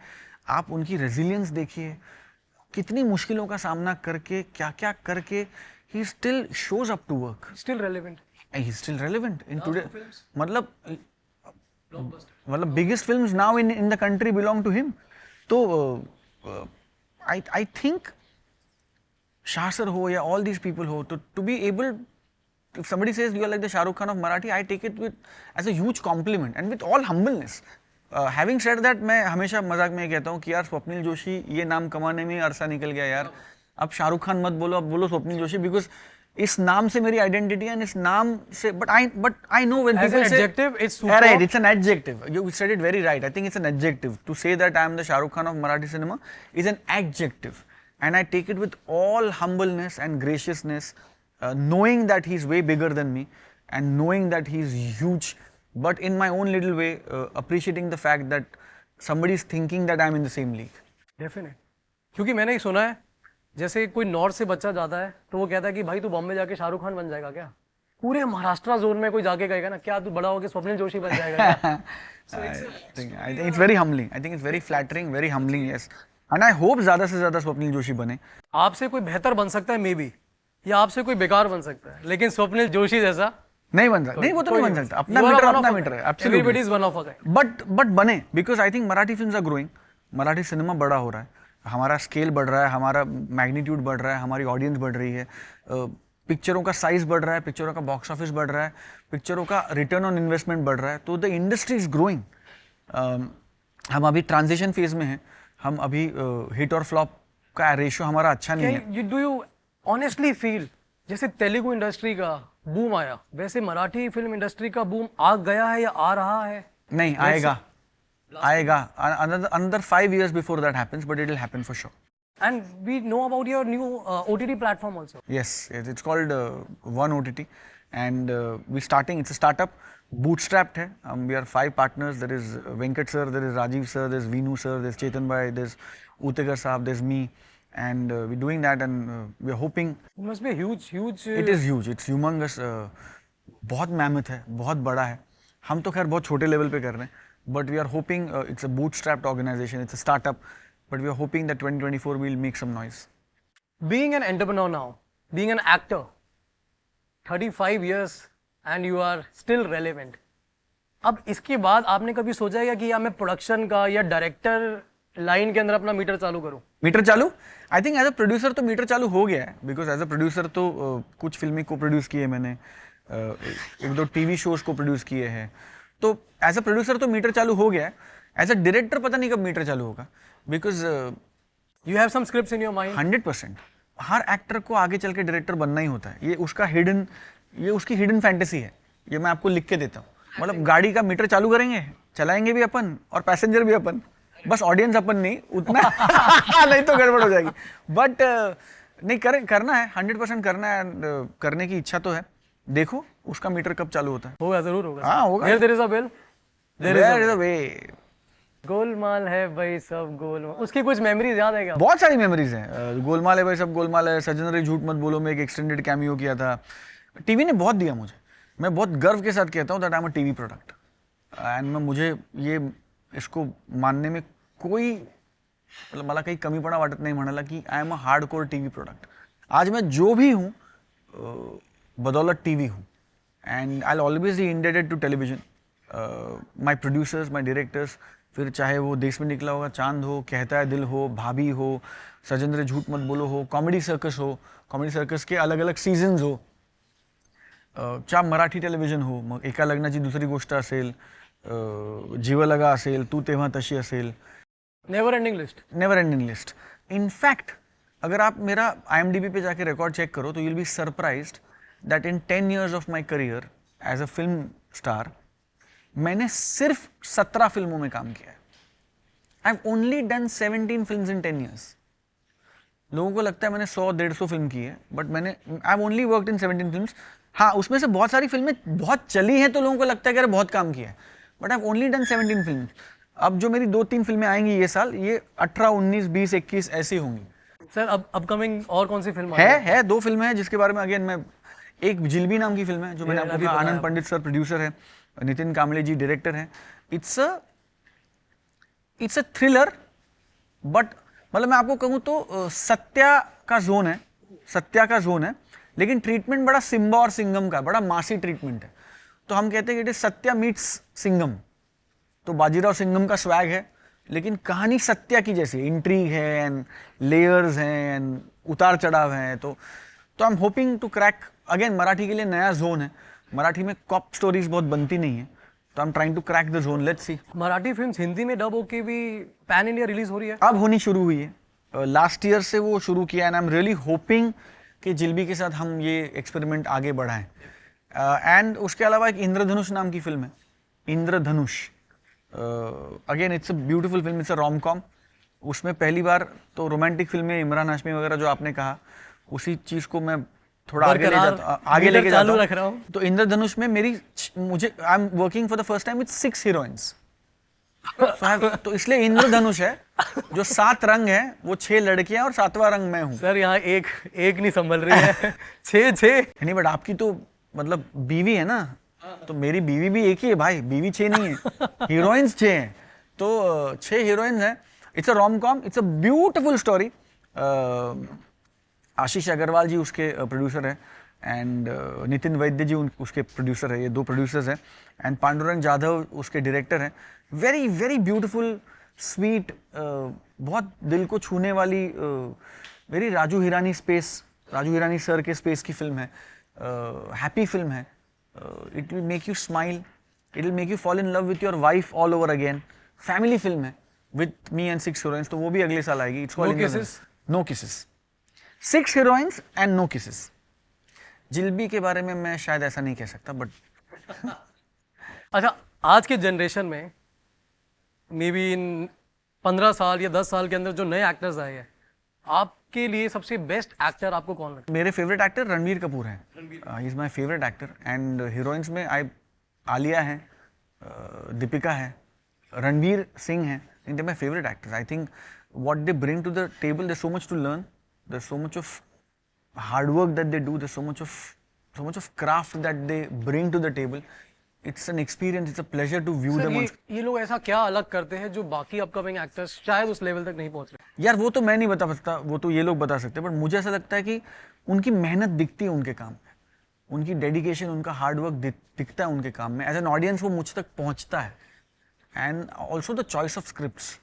आप उनकी रेजिलियंस देखिए, कितनी मुश्किलों का सामना करके, क्या क्या करके he still shows up to work, still relevant. He's still relevant in today. मतलब biggest films now in the country belong to him. तो I think Shah sir हो या all these people हो, to be able, if somebody says you are like the Shah Rukh Khan of Marathi, I take it as a huge compliment and with all humbleness. Having said that, मैं हमेशा मजाक में कहता हूँ कि यार स्वप्निल जोशी ये नाम कमाने में अरसा निकल गया यार, अब शाहरुख खान मत बोलो, अब बोलो स्वप्निल जोशी, बिकॉज इस नाम से मेरी आइडेंटिटी है, इस नाम से, but I know when As people an say adjective, it's super. right, it's an adjective. You said it very right. I think it's an adjective. To say that I am the Shah Rukh Khan of Marathi cinema is an adjective, and I take it with all humbleness and graciousness, knowing that he's way bigger than me and knowing that he's huge, but in my own little way, appreciating the fact that somebody is thinking that I'm in the same league. Definitely. क्योंकि मैंने एक सुना है, जैसे कोई north से बच्चा जाता है तो वो कहता है कि भाई तू बॉम्बे जाके शाहरुख खान बन जाएगा क्या? पूरे महाराष्ट्र जोन में कोई जाके कहेगा ना, क्या तू बड़ा होके स्वप्निल जोशी बन जाएगा क्या? I think it's very humbling. I think it's very flattering, very humbling, yes. And I hope ज़्यादा से ज़्यादा स्वप्निल जोशी बने। आपसे कोई बेहतर बन सकता है मे बी, या आपसे कोई बेकार बन सकता है, लेकिन स्वप्निल जोशी जैसा नहीं बन सकता, नहीं वो तो नहीं बन सकता, अपना मीटर है, absolutely. Everybody is one of a kind. But बने, because I think Marathi films are growing, Marathi cinema बड़ा हो रहा है, हमारा स्केल बढ़ रहा है, हमारा मैग्नीट्यूड बढ़ रहा है, हमारी ऑडियंस बढ़ रही है, पिक्चरों का साइज बढ़ रहा है, पिक्चरों का बॉक्स ऑफिस बढ़ रहा है, पिक्चरों का रिटर्न ऑन इन्वेस्टमेंट बढ़ रहा है, तो द इंडस्ट्री इज ग्रोइंग। हम अभी ट्रांजिशन फेज में हैं, हम अभी हिट और फ्लॉप का रेशियो हमारा अच्छा नहीं है। डू यू ऑनेस्टली फील जैसे तेलुगु इंडस्ट्री का बूम आया वैसे मराठी फिल्म इंडस्ट्री का बूम आ गया है या आ रहा है? नहीं, आएगा another 5 years before that happens, but it will happen for sure. And we know about your new OTT platform also. Yes, it's called One OTT, and we're starting. It's a startup, bootstrapped है. We are 5 partners. There is Venkat sir, there is Rajiv sir, there's Veenu sir, there's Chetan bhai, there's Utegar saab, there's me, and we're doing that, and we're hoping. It must be a huge. It is huge. It's humongous. बहुत mammoth है, बहुत बड़ा है. हम तो खैर बहुत छोटे लेवल पे कर रहे हैं, but we are hoping it's a bootstrapped organization. It's a startup, but we are hoping that 2024 will make some noise. Being an entrepreneur now, being an actor, 35 years and you are still relevant. अब इसके बाद आपने कभी सोचा है कि या मैं प्रोडक्शन का या डायरेक्टर लाइन के अंदर अपना मीटर चालू करूं? मीटर चालू? I think as a producer तो मीटर चालू हो गया है, बिकॉज एज अ प्रोड्यूसर तो कुछ फिल्में को प्रोड्यूस किए मैंने, एक दो टीवी शोज को प्रोड्यूस किए हैं, तो एज अ प्रोड्यूसर तो मीटर चालू हो गया है. एज अ डायरेक्टर पता नहीं कब मीटर चालू होगा, because you have some scripts in your mind. 100% हर एक्टर को आगे चल के डायरेक्टर बनना ही होता है. ये उसकी हिडन फैंटेसी है. ये मैं आपको लिख के देता हूँ. मतलब गाड़ी का मीटर चालू करेंगे, चलाएंगे भी अपन और पैसेंजर भी अपन, बस ऑडियंस अपन नहीं उतना नहीं तो गड़बड़ हो जाएगी. बट नहीं करना है, 100% करना है. करने की इच्छा तो है. देखो उसका मीटर कब चालू होता है. होगा, जरूर होगा. हाँ होगा. There is a will. There is a way. Golmaal है भाई सब गोलमाल. उसकी कुछ मेमोरीज याद है क्या? बहुत सारी मेमोरीज हैं. गोलमाल है भाई सब गोलमाल है, सज्जन रे झूठ मत बोलो में एक एक्सटेंडेड कैमियो किया था. टीवी ने बहुत दिया मुझे. मैं बहुत गर्व के साथ कहता हूँ that I am a TV product, and मुझे ये इसको मानने में कोई मतलब मला काही कमी पड़ा वाटत नाही म्हणाला की I am a hardcore TV product. आज मैं जो भी हूँ बदौलत टीवी हूँ, and I always be indebted to television. My producers, my directors, फिर चाहे वो देश में निकला होगा चांद हो, कहता है दिल हो, भाभी हो, सजेंद्र झूठ मत बोलो हो, कॉमेडी सर्कस हो, कॉमेडी सर्कस के अलग अलग सीझन्स हो, चाहे मराठी टेलिव्हिजन हो, मग एका लग्नाची दुसरी गोष्ट असेल, जीव लगा असेल, तू तेव्हा तशी असेल. Never ending list. Never ending list. In fact अगर आप मेरा IMDb पे जाके रिकॉर्ड चेक करो तो you will be surprised that in 10 years of my career as a film star मैंने सिर्फ 17 फिल्मों में काम किया है. I have only done 17 films in 10 years. लोगों को लगता है मैंने 100-150 फिल्म की है, बट मैंने आई have only worked in 17 films. हाँ, उसमें से बहुत सारी फिल्में बहुत चली हैं तो लोगों को लगता है कि अरे बहुत काम किया है, but I have only done 17 films. अब जो मेरी 2-3 फिल्में आएंगी ये साल, ये 18, 19, 20, 21 ऐसी होंगी. सर अब अपकमिंग और कौन सी फिल्म है 2 फिल्में हैं जिसके बारे में अगेन मैं, एक जिलबी नाम की फिल्म है जो मैंने आपको कहा, आनंद पंडित सर प्रोड्यूसर है, नितिन कांबळे जी डायरेक्टर हैं. इट्स अ थ्रिलर, बट मतलब मैं आपको कहूँ तो सत्या का जोन है, लेकिन ट्रीटमेंट बड़ा सिम्बा और सिंघम का, बड़ा मासी ट्रीटमेंट है. तो हम कहते हैं कि it is Satya meets Singham. तो बाजीराव सिंघम का स्वैग है, लेकिन कहानी सत्या की जैसी है. इंट्रीग है एंड लेयर्स हैं एंड उतार चढ़ाव हैं. तो I am hoping to crack. Again Marathi के लिए नया जोन है. मराठी में कॉप स्टोरीज बहुत बनती नहीं है, तो I am trying to crack the zone. Let's see. Marathi films Hindi में डब होके भी पैन इंडिया रिलीज हो रही है. अब होनी शुरू हुई है. लास्ट ईयर से वो शुरू किया, and I am really hoping कि जिलबी के साथ हम ये एक्सपेरिमेंट आगे बढ़ाएं. एंड उसके अलावा एक इंद्रधनुष नाम की फिल्म है, Indradhanush. Again it's a beautiful film, it's a rom com. उसमें पहली बार तो रोमांटिक फिल्में इमरान हाशमी वगैरह जो आपने कहा, उसी चीज़ को मैं थोड़ा आगे लेके जाता हूँ. तो इंद्रधनुष में मुझे I am working for the first time with 6 heroines. तो इसलिए इंद्रधनुष है, जो 7 रंग है वो 6 लड़कियां और 7वां रंग मैं हूँ. सर यहाँ एक नहीं संभल रही है. 6 नहीं, बट आपकी तो मतलब बीवी है ना, तो मेरी बीवी भी एक ही है भाई, बीवी 6 नहीं है, हीरोइंस 6 हैं. तो 6 हीरोइंस हैं. It's a rom com, it's a beautiful story. Ashish Agarwal ji उसके प्रोड्यूसर है, एंड नितिन वैद्य जी उसके प्रोड्यूसर है. ये 2 प्रोड्यूसर्स हैं, एंड पांडुरंग जाधव उसके डायरेक्टर हैं. वेरी वेरी ब्यूटिफुल, स्वीट, बहुत दिल को छूने वाली, वेरी राजू हिरानी सर के स्पेस की फिल्म है. हैप्पी फिल्म है. It will make you smile, it will make you fall in love with your wife all over again. Family film है विथ मी एंड 6 हीरोइंस. तो वो भी अगले साल आएगी. It's called no kisses, 6 heroines and no kisses. Jilbi के बारे में मैं शायद ऐसा नहीं कह सकता, बट अच्छा, आज के जनरेशन में मे बी इन 15 साल या 10 साल के अंदर जो नए एक्टर्स आए हैं, आपके लिए सबसे बेस्ट एक्टर आपको कौन लगता मेरे फेवरेट एक्टर रणवीर कपूर हैं। He is my favourite actor. And heroines में आलिया है, दीपिका है, रणवीर सिंह है। They my favourite actors. I think what they bring to the table, there's so much to learn, there's so much of hard work that they do, there's so much of craft that they bring to the table. It's an experience, it's a pleasure to view है? them on ये लोग ऐसा क्या अलग करते हैं जो बाकी अपकमिंग एक्टर्स शायद उस लेवल तक नहीं पहुंच रहे? यार वो तो मैं नहीं बता सकता, वो तो ये लोग बता सकते हैं, बट मुझे ऐसा लगता है कि उनकी मेहनत दिखती है उनके काम में, उनकी डेडिकेशन, उनका हार्ड वर्क दिखता है उनके काम में। एज एन ऑडियंस वो मुझ तक पहुंचता है। And also the choice of scripts,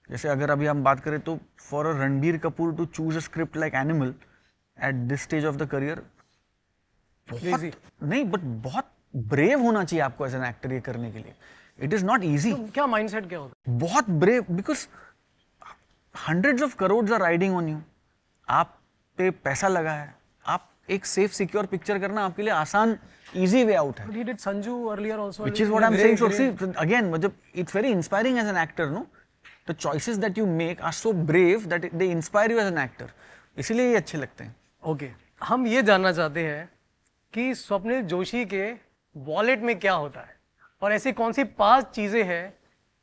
जैसे अगर अभी हम बात करें तो for a Ranbir Kapoor to choose a script like Animal at this stage of the career, Crazy. नहीं बट बहुत ब्रेव होना चाहिए आपको एज एन एक्टर ये करने के लिए। It is not easy. क्या माइंडसेट क्या होता बहुत brave, because hundreds of crore are riding on you. आप पे पैसा लगा है, आप एक सेफ सिक्योर पिक्चर करना आपके लिए आसान इजी वे आउट है। है? He did Sanju earlier also. Which is what I'm saying. So see, again, मतलब it's very inspiring as an actor, no? The choices that you make are so brave that they inspire you as an actor. इसीलिए ये अच्छे लगते हैं। Okay, हम ये जानना चाहते हैं कि स्वप्निल जोशी के वॉलेट में क्या होता है, और ऐसी कौन सी 5 चीजें हैं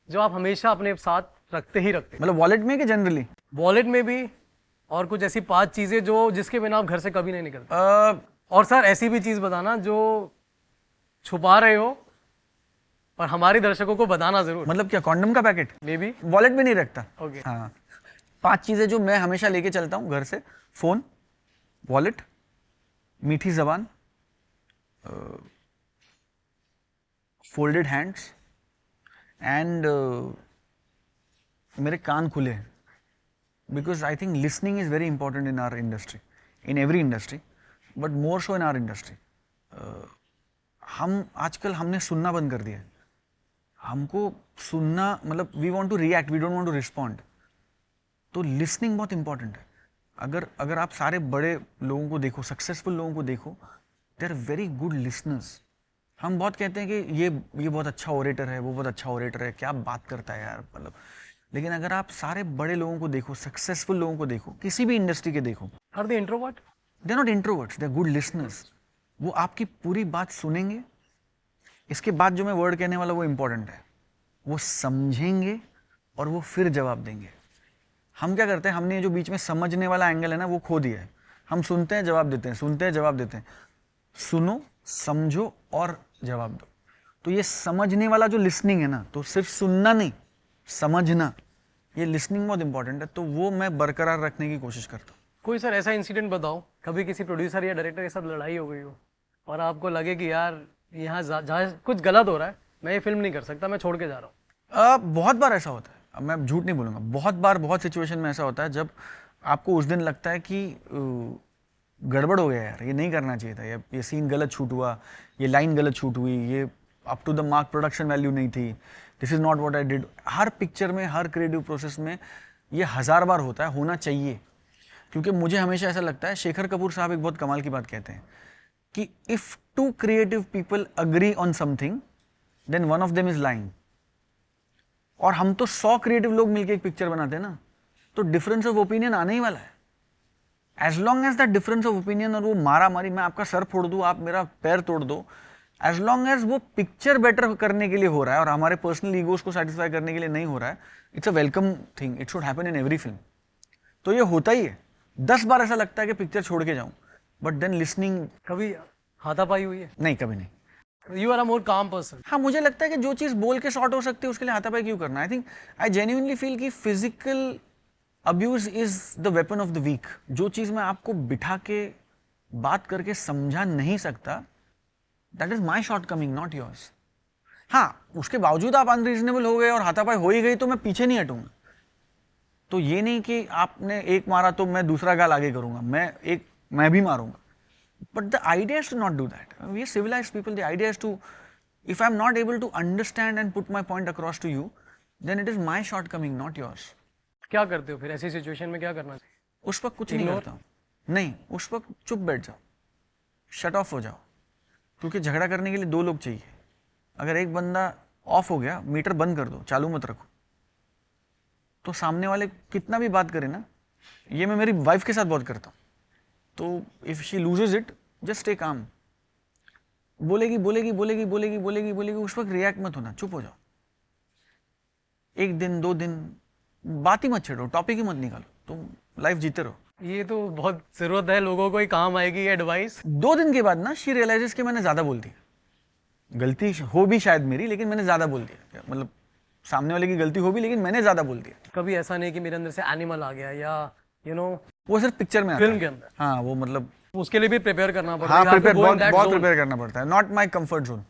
जो आप हमेशा अपने साथ रखते ही रखते हैं? मतलब वॉलेट में कि जनरली? वॉलेट में भी, और कुछ ऐसी 5 चीजें जो जिसके बिना आप घर से कभी नहीं निकलते। और सर ऐसी भी चीज बताना जो छुपा रहे हो और हमारे दर्शकों को बताना जरूर। मतलब क्या, कॉन्डम का पैकेट? May be. वॉलेट में नहीं रखता। ओके। हाँ, 5 चीजें जो मैं हमेशा लेके चलता हूँ घर से: फोन, वॉलेट, मीठी जबान, फोल्डेड हैंड्स एंड मेरे कान खुले हैं। Because I think listening is very important in our industry, in every industry, but more so in our industry. हम आजकल हमने सुनना बंद कर दिया है। हमको सुनना मतलब we want to react, we don't want to respond. तो लिसनिंग बहुत इंपॉर्टेंट है। अगर आप सारे बड़े लोगों को देखो, सक्सेसफुल लोगों को देखो, they are very good listeners. हम बहुत कहते हैं कि ये बहुत अच्छा ओरेटर है, वो बहुत अच्छा ओरेटर है, क्या बात करता है यार, मतलब। लेकिन अगर आप सारे बड़े लोगों को देखो, सक्सेसफुल लोगों को देखो, किसी भी इंडस्ट्री के देखो, are they introvert? They are not introverts, they are good listeners. वो आपकी पूरी बात सुनेंगे, इसके बाद जो मैं वर्ड कहने वाला वो इंपॉर्टेंट है, वो समझेंगे और वो फिर जवाब देंगे। हम क्या करते हैं, हमने ये जो बीच में समझने वाला एंगल है ना, वो खो दिया है। हम सुनते हैं, जवाब देते हैं, सुनते हैं, जवाब देते हैं। सुनो, समझो और जवाब दो। तो ये समझने वाला जो लिसनिंग है ना, तो सिर्फ सुनना नहीं, समझना, ये लिसनिंग बहुत इंपॉर्टेंट है। तो वो मैं बरकरार रखने की कोशिश करता हूँ। कोई सर ऐसा इंसिडेंट बताओ, कभी किसी प्रोड्यूसर या डायरेक्टर के साथ लड़ाई हो गई हो और आपको लगे कि यार यहाँ जहाँ कुछ गलत हो रहा है, मैं ये फिल्म नहीं कर सकता, मैं छोड़ के जा रहा हूँ? बहुत बार ऐसा होता है। अब मैं झूठ नहीं बोलूँगा, बहुत बार, बहुत सिचुएशन में ऐसा होता है जब आपको उस दिन लगता है कि गड़बड़ हो गया यार, ये नहीं करना चाहिए था, ये सीन गलत शूट हुआ, ये लाइन गलत शूट हुई, ये up to the mark production value नहीं थी, this is not what I did. हर पिक्चर में, हर क्रिएटिव प्रोसेस में ये 1000 बार होता है, होना चाहिए। क्योंकि मुझे हमेशा ऐसा लगता है, शेखर कपूर साहब एक बहुत कमाल की बात कहते हैं कि if 2 creative people agree on something then one of them is lying. और हम तो 100 क्रिएटिव लोग मिलकर एक पिक्चर बनाते हैं ना, तो डिफरेंस ऑफ ओपिनियन आने ही वाला है। As long as that difference of opinion और वो मारा मारी, मैं आपका सर फोड़ दूँ, आप मेरा पैर तोड़ दो, एज लॉन्ग एज वो पिक्चर बेटर करने के लिए हो रहा है और हमारे पर्सनल ईगोज को सेटिस्फाई करने के लिए नहीं हो रहा है, it's a welcome thing, it should happen in every film. तो ये होता ही है। 10 बार ऐसा लगता है कि पिक्चर छोड़ के जाऊं, बट देन लिसनिंग। कभी हाथापाई हुई है? नहीं, कभी नहीं। यू आर अ मोर काम पर्सन। हाँ, मुझे लगता है कि जो चीज़ बोल के शॉर्ट हो सकती है उसके लिए हाथापाई क्यों करना। I think I genuinely feel कि physical abuse is the weapon of the weak. जो चीज़ मैं आपको बिठा के बात करके समझा नहीं सकता, that is my short coming, not yours. हाँ, उसके बावजूद आप अनरीजनेबल हो गए और हाथापाई हो ही गई तो मैं पीछे नहीं हटूंगा। तो ये नहीं कि आपने एक मारा तो मैं दूसरा गाल आगे करूंगा, मैं भी मारूंगा। But the idea is to not do that. We are civilized people. The idea is to, if I'm not able to understand and put my point across to you, then it is my shortcoming, not yours. क्या करते हो फिर ऐसी situation में, क्या करना चाहिए? उस वक्त कुछ नहीं Ignore? करता हूँ। नहीं, उस वक्त चुप बैठ जाओ, शट ऑफ हो जाओ, क्योंकि झगड़ा करने के लिए दो लोग चाहिए। अगर एक बंदा ऑफ हो गया, मीटर बंद कर दो, चालू मत रखो, तो सामने वाले कितना भी बात करे ना, ये मैं मेरी वाइफ के साथ बहुत करता हूँ। तो if she loses it, just stay calm. बोलेगी बोलेगी बोलेगी बोलेगी बोलेगी बोलेगी, उस वक्त रिएक्ट मत होना, चुप हो जाओ। एक दिन 2 दिन बात ही मत छेड़ो, टॉपिक ही मत निकालो, तुम लाइफ जीते रहो। ये तो बहुत जरूरत है, लोगों को ही काम आएगी ये एडवाइस। 2 दिन के बाद ना शी रियलाइजेस कि मैंने ज्यादा बोल दिया। गलती हो भी शायद मेरी, लेकिन मैंने ज्यादा बोल दिया। मतलब सामने वाले की गलती हो भी, लेकिन मैंने ज्यादा बोल दिया। कभी ऐसा नहीं कि मेरे अंदर से एनिमल आ गया या वो सिर्फ पिक्चर में आता फिल्म है। के अंदर, हाँ, वो मतलब उसके लिए भी प्रिपेयर करना पड़ता हाँ, है। प्रिपेयर बहुत प्रिपेयर करना पड़ता है। Not my comfort zone.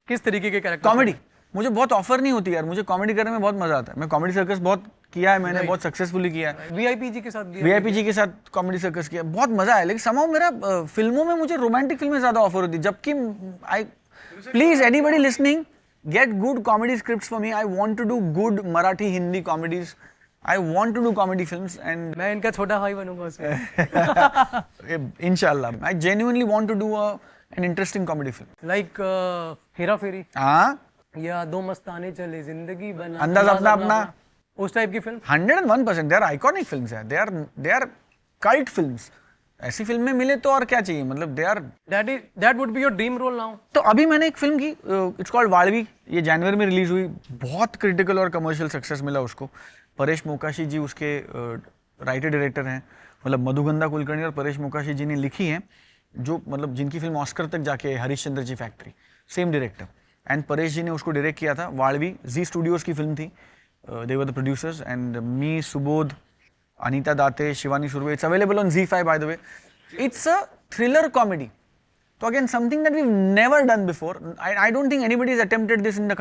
किस तरीके के कैरेक्टर? कॉमेडी मुझे बहुत ऑफर नहीं होती यार, मुझे कॉमेडी करने में बहुत मजा आता है। मैं कॉमेडी सर्कस बहुत किया है, मैंने बहुत सक्सेसफुली किया है। वीआईपी जी के साथ भी वीआईपी जी के साथ कॉमेडी सर्कस किया, बहुत मजा आया। लेकिन समाउ मेरा फिल्मों में मुझे रोमांटिक फिल्में ज्यादा ऑफर होती है, जबकि I please anybody listening get good comedy scripts for me. I want to do good Marathi Hindi comedies. I want to do comedy films and मैं इनका छोटा भाई बनूंगा उसमें। इंशाल्लाह I genuinely want to do an interesting comedy film. Like Hera Pheri हाँ, या दो मस्ताने चले जिंदगी बना, अंदाज अपना अपना, उस टाइप की फिल्म। 101% दे आर आइकॉनिक फिल्म्स हैं, दे आर कल्ट फिल्म्स। ऐसी फिल्में मिले तो और क्या चाहिए, मतलब they are. That would be your dream role now. तो अभी मैंने एक फिल्म की, इट्स कॉल्ड वाळवी, ये जनवरी में रिलीज हुई, बहुत क्रिटिकल और कमर्शियल सक्सेस मिला उसको। परेश मोकाशी जी उसके राइटर डायरेक्टर हैं, मतलब मधुगंधा कुलकर्णी और परेश मोकाशी जी ने लिखी है, जो मतलब जिनकी फिल्म ऑस्कर तक जाके है, Harish Chandra ji factory, same director. And Paresh ji ने उसको डायरेक्ट किया था। वाळवी जी स्टूडियोज की फिल्म थी, they were the producers, and me, Subodh, Anita Date, Shivani Surve. It's available on ZEE5 by the way. It's a thriller comedy, तो again something that we never done before. I don't think anybody has attempted this in the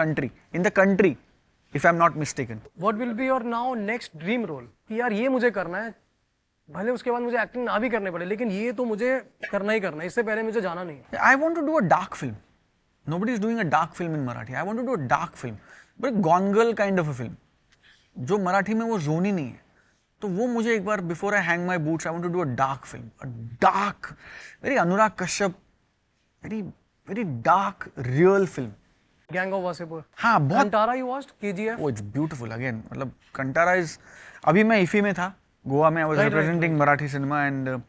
country, if I am not mistaken. What will be your now next dream role कि यार ये मुझे करना है, भले उसके बाद मुझे एक्टिंग ना भी करने पड़े, लेकिन ये तो मुझे करना ही करना है, इससे पहले मुझे जाना नहीं है। I want to do a dark film. Nobody is doing a dark film in Marathi. I want to do a dark film, but a Gone Girl kind of a film. जो मराठी में वो जोन ही नहीं है, तो वो मुझे एक बार before I hang my boots, I want to do a dark film, a dark, very Anurag Kashyap, very very dark real film. Gang of Wasseypur. हाँ, बहुत। Kantara you watched, KGF? Oh it's beautiful again, मतलब कंटारा इज। अभी मैं इफी में था, गोवा में, I was representing Marathi cinema, and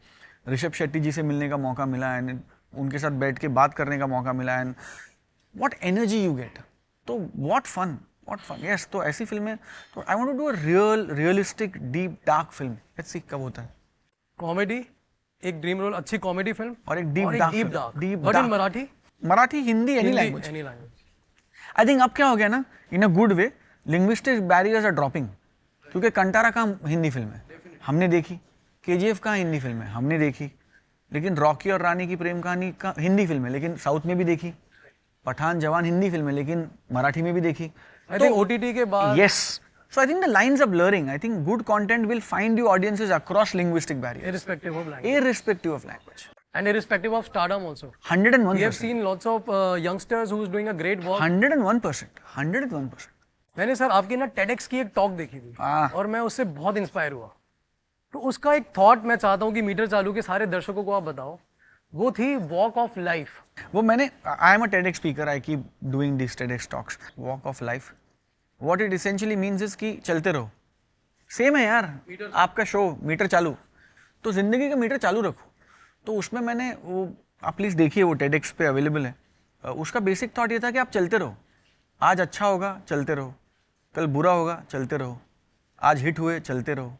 Rishab Shetty ji से मिलने का मौका मिला, एंड उनके साथ बैठ के बात करने का मौका मिला, and what energy you get, तो व्हाट फन यस। तो ऐसी फिल्में, तो I want to do a realistic deep dark film. Let's see कब होता है। कॉमेडी, एक ड्रीम रोल, अच्छी कॉमेडी फिल्म और एक deep dark, but in Marathi, Marathi, Hindi, any language. Any language. I think अब क्या हो गया ना, in a good way, linguistic barriers are dropping, क्योंकि कंटारा का हिंदी फिल्म है, हमने देखी। KGF का हिंदी फिल्म है, हमने देखी। लेकिन रॉकी और रानी की प्रेम कहानी का हिंदी फिल्म है, लेकिन साउथ में भी देखी। पठान जवान हिंदी फिल्म है, लेकिन मराठी में भी देखी। आई थिंक OTT के बाद, yes, so I think the lines are blurring. I think good content will find you audiences across linguistic barriers, irrespective of language irrespective of language. and irrespective of stardom also. 101%. We have seen lots of youngsters who's doing a great work. 101%. 101%. मैंने sir आपकी ना TEDx की एक talk देखी थी और मैं उससे बहुत इंस्पायर हुआ। तो उसका एक थॉट मैं चाहता हूँ कि मीटर चालू के सारे दर्शकों को आप बताओ। वो थी वॉक ऑफ लाइफ। वो मैंने, आई am a TEDx speaker, I keep doing these TEDx talks. Walk of life. What it essentially means is कि चलते रहो। सेम है यार, आपका शो मीटर चालू, तो जिंदगी का मीटर चालू रखो। तो उसमें मैंने वो, आप प्लीज़ देखिए, वो TEDx पे अवेलेबल है। उसका बेसिक थॉट ये था कि आप चलते रहो। आज अच्छा होगा, चलते रहो। कल बुरा होगा, चलते रहो। आज हिट हुए, चलते रहो।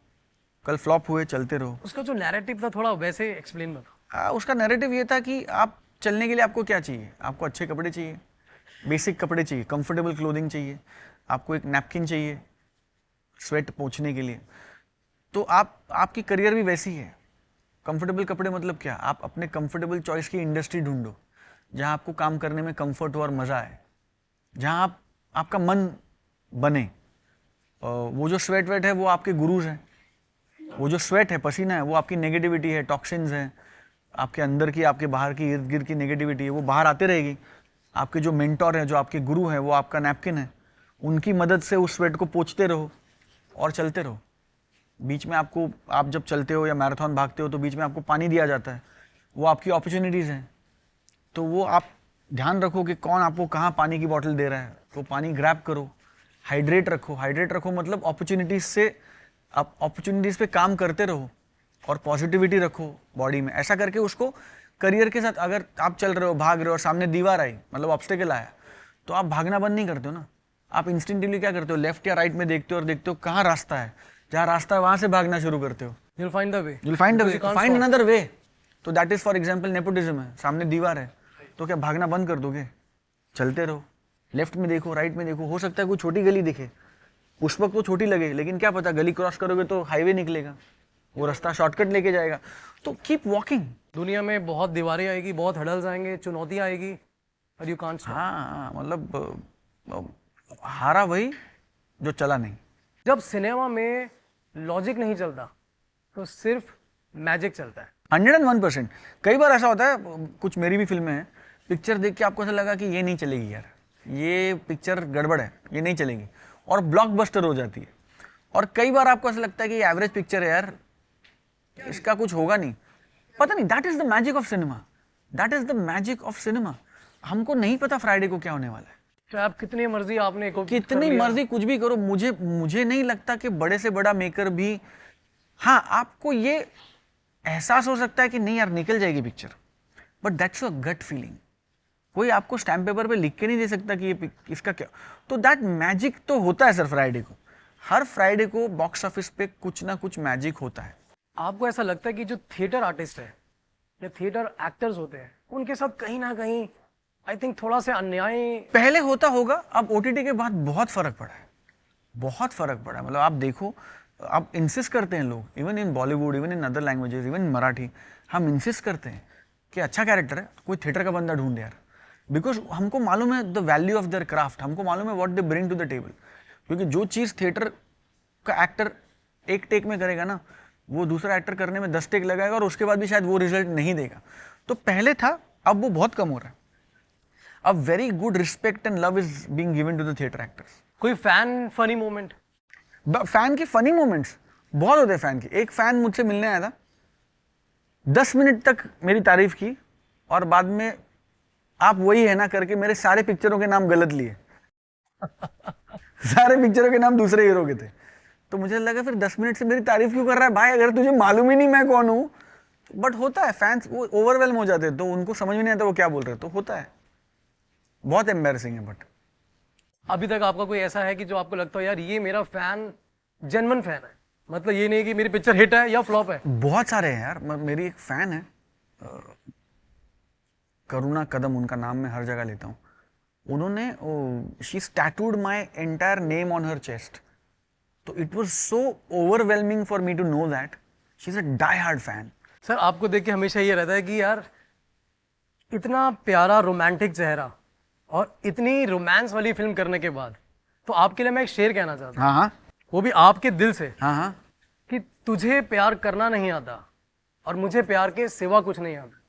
कल फ्लॉप हुए, चलते रहो। उसका जो नैरेटिव था थोड़ा वैसे एक्सप्लेन करो। उसका नैरेटिव ये था कि आप चलने के लिए आपको क्या चाहिए। आपको अच्छे कपड़े चाहिए, बेसिक कपड़े चाहिए, कंफर्टेबल क्लोथिंग चाहिए, आपको एक नैपकिन चाहिए स्वेट पोंछने के लिए। तो आपकी करियर भी वैसी है। कंफर्टेबल कपड़े मतलब क्या, आप अपने कंफर्टेबल चॉइस की इंडस्ट्री ढूंढो जहाँ आपको काम करने में कंफर्ट हो और मज़ा आए, जहाँ आपका मन बने। वो जो स्वेट वेट है वो आपके गुरुज हैं। वो जो स्वेट है, पसीना है, वो आपकी नेगेटिविटी है, टॉक्सिन्स हैं, आपके अंदर की, आपके बाहर की, इर्द गिर्द की नेगेटिविटी है, वो बाहर आते रहेगी। आपके जो मेंटोर हैं, जो आपके गुरु हैं, वो आपका नैपकिन है। उनकी मदद से उस स्वेट को पोंछते रहो और चलते रहो। बीच में आपको, आप जब चलते हो या मैराथन भागते हो तो बीच में आपको पानी दिया जाता है, वो आपकी अपॉर्चुनिटीज़ हैं। तो वो आप ध्यान रखो कि कौन आपको कहाँ पानी की बॉटल दे रहा है, तो पानी ग्रैब करो। हाइड्रेट रखो मतलब अपॉर्चुनिटीज़ पे काम करते रहो और पॉजिटिविटी रखो बॉडी में। ऐसा करके उसको करियर के साथ, अगर आप चल रहे हो, भाग रहे हो और सामने दीवार आई, मतलब ऑब्स्टेकल आया, तो आप भागना बंद नहीं करते हो ना, आप इंस्टिंक्टिवली क्या करते हो, लेफ्ट या राइट में देखते हो और देखते हो कहाँ रास्ता है, जहाँ रास्ता है वहाँ से भागना शुरू करते हो। You'll find the way. You'll find a Because way, you can't find stop. another way. तो that is for example nepotism है, सामने दीवार है तो क्या भागना बंद कर दोगे? चलते रहो, लेफ्ट में देखो, राइट में देखो, हो सकता है कोई छोटी गली दिखे, उस वक्त तो छोटी लगे, लेकिन क्या पता गली क्रॉस करोगे तो हाईवे निकलेगा, वो रास्ता शॉर्टकट लेके जाएगा। तो कीप वॉकिंग। दुनिया में बहुत दीवारें आएगी, बहुत हडल्स आएंगे, चुनौतियां आएगी, और यू कांट स्टॉप। हाँ, मतलब हारा वही जो चला नहीं। जब सिनेमा में लॉजिक नहीं चलता तो सिर्फ मैजिक चलता है। 101%। कई बार ऐसा होता है, कुछ मेरी भी फिल्में हैं, पिक्चर देख के आपको ऐसा लगा कि ये नहीं चलेगी यार, ये पिक्चर गड़बड़ है, ये नहीं चलेगी, और ब्लॉकबस्टर हो जाती है। और कई बार आपको ऐसा लगता है कि ये एवरेज पिक्चर है यार, इसका कुछ होगा नहीं, पता नहीं। That is the magic of cinema, that is the magic of cinema. हमको नहीं पता फ्राइडे को क्या होने वाला है। चाहे आप कितनी मर्जी आपने कितनी मर्जी कुछ भी करो, मुझे नहीं लगता कि बड़े से बड़ा मेकर भी, हाँ आपको ये एहसास हो सकता है कि नहीं यार निकल जाएगी picture, but that's a gut feeling. कोई आपको स्टैम्प पेपर पे लिख के नहीं दे सकता कि ये इसका क्या, तो दैट मैजिक तो होता है सर फ्राइडे को। हर फ्राइडे को बॉक्स ऑफिस पे कुछ ना कुछ मैजिक होता है। आपको ऐसा लगता है कि जो थिएटर आर्टिस्ट है या थिएटर एक्टर्स होते हैं उनके साथ कहीं ना कहीं आई थिंक थोड़ा सा अन्याय पहले होता होगा, अब ओटीटी के बाद बहुत फर्क पड़ा है, बहुत फर्क पड़ा है। मतलब आप देखो, आप इंसिस्ट करते हैं लोग, even in Bollywood, even in other languages, even in Marathi, हम इंसिस्ट करते हैं कि अच्छा कैरेक्टर है, कोई थिएटर का बंदा ढूंढ यार, बिकॉज हमको मालूम है the value of their craft, हमको मालूम है what they bring to the table. क्योंकि जो चीज़ थिएटर का एक्टर एक टेक में करेगा ना, वो दूसरा एक्टर करने में 10 टेक लगाएगा और उसके बाद भी शायद वो रिजल्ट नहीं देगा। तो पहले था, अब वो बहुत कम हो रहा है। अब very good respect and love is being given to the theatre actors. कोई फैन फनी मोमेंट? फैन के फनी मोमेंट्स बहुत होते हैं। फैन के, एक फैन मुझसे मिलने आया था, 10 मिनट तक मेरी तारीफ की और बाद में आप वही है ना करके मेरे सारे पिक्चरों के नाम गलत लिए। सारे पिक्चरों के नाम दूसरे हीरो के थे। तो मुझे लगा फिर 10 मिनट से मेरी तारीफ क्यों कर रहा है भाई, अगर तुझे मालूम ही नहीं मैं कौन हूँ। बट होता है, फैंस वो ओवरवेलम हो जाते हैं तो उनको समझ में नहीं आता वो क्या बोल रहे हैं, तो होता है, बहुत एम्बैरेसिंग है। बट अभी तक आपका कोई ऐसा है कि जो आपको लगता हो यार ये मेरा फैन जेन्युइन फैन है, मतलब ये नहीं कि मेरी पिक्चर हिट है या फ्लॉप है? बहुत सारे हैं यार। मेरी एक फैन है, करुणा कदम उनका नाम मैं हर जगह लेता हूँ। उन्होंने she tattooed my entire name on her chest. तो it was so overwhelming for me to know that she is a die hard fan. Sir आपको देख के हमेशा ये रहता है कि यार इतना प्यारा रोमांटिक चेहरा और इतनी रोमांस वाली फिल्म करने के बाद, तो आपके लिए मैं एक शेर कहना चाहता हूँ, हाँ, वो भी आपके दिल से, हाँ, कि तुझे प्यार करना नहीं आता और मुझे प्यार के सिवा कुछ नहीं आता।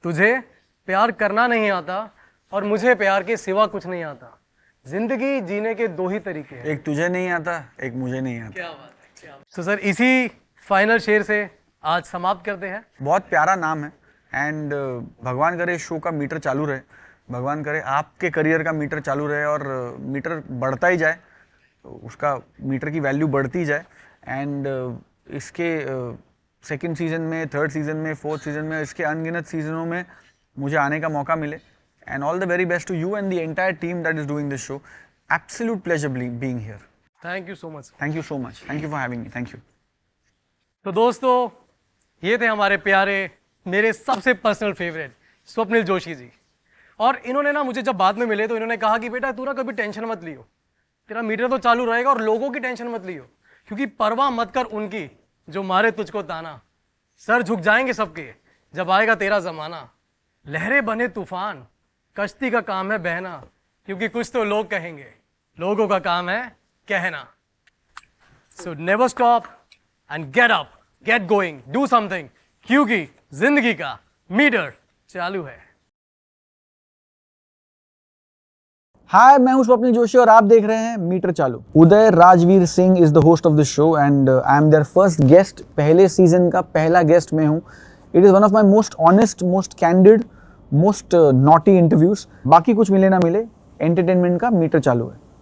तुझे प्यार करना नहीं आता और मुझे प्यार के सिवा कुछ नहीं आता। जिंदगी जीने के 2 ही तरीके हैं, एक तुझे नहीं आता, एक मुझे नहीं आता। क्या बात है, क्या बात। तो सर इसी फाइनल शेर से आज समाप्त करते हैं। बहुत प्यारा नाम है एंड भगवान करे शो का मीटर चालू रहे, भगवान करे आपके करियर का मीटर चालू रहे और मीटर बढ़ता ही जाए, उसका मीटर की वैल्यू बढ़ती जाए। एंड इसके सेकंड सीजन में, थर्ड सीजन में, फोर्थ सीजन में, इसके अनगिनत सीजनों में मुझे आने का मौका मिले। And all the very best to you and the entire team that is doing this show. Absolute pleasure being here. Thank you so much. Thank you so much, thank you for having me, thank you. तो दोस्तों ये थे हमारे प्यारे, मेरे सबसे personal favourite Swapnil Joshi ji. और इन्होंने ना मुझे जब बाद में मिले तो इन्होंने कहा कि बेटा तू ना कभी टेंशन मत लियो, तेरा मीटर तो चालू रहेगा और लोगों की टेंशन मत लियो, क्योंकि परवाह मत कर उनकी जो मारे तुझको ताना। सर झुक जाएंगे सबके जब आएगा तेरा जमाना। लहरें बने तूफान, कश्ती का काम है बहना, क्योंकि कुछ तो लोग कहेंगे, लोगों का काम है कहना। So never stop and get up, get going, do something, क्योंकि जिंदगी का मीटर चालू है। हाय, मैं हूं स्वप्निल जोशी और आप देख रहे हैं मीटर चालू। Uday Rajveer Singh is the host of this show and I am their first guest. पहले सीजन का पहला गेस्ट मैं हूं। It is one of my most honest, most candid, most naughty interviews. बाकी कुछ मिले ना मिले, एंटरटेनमेंट का मीटर चालू है।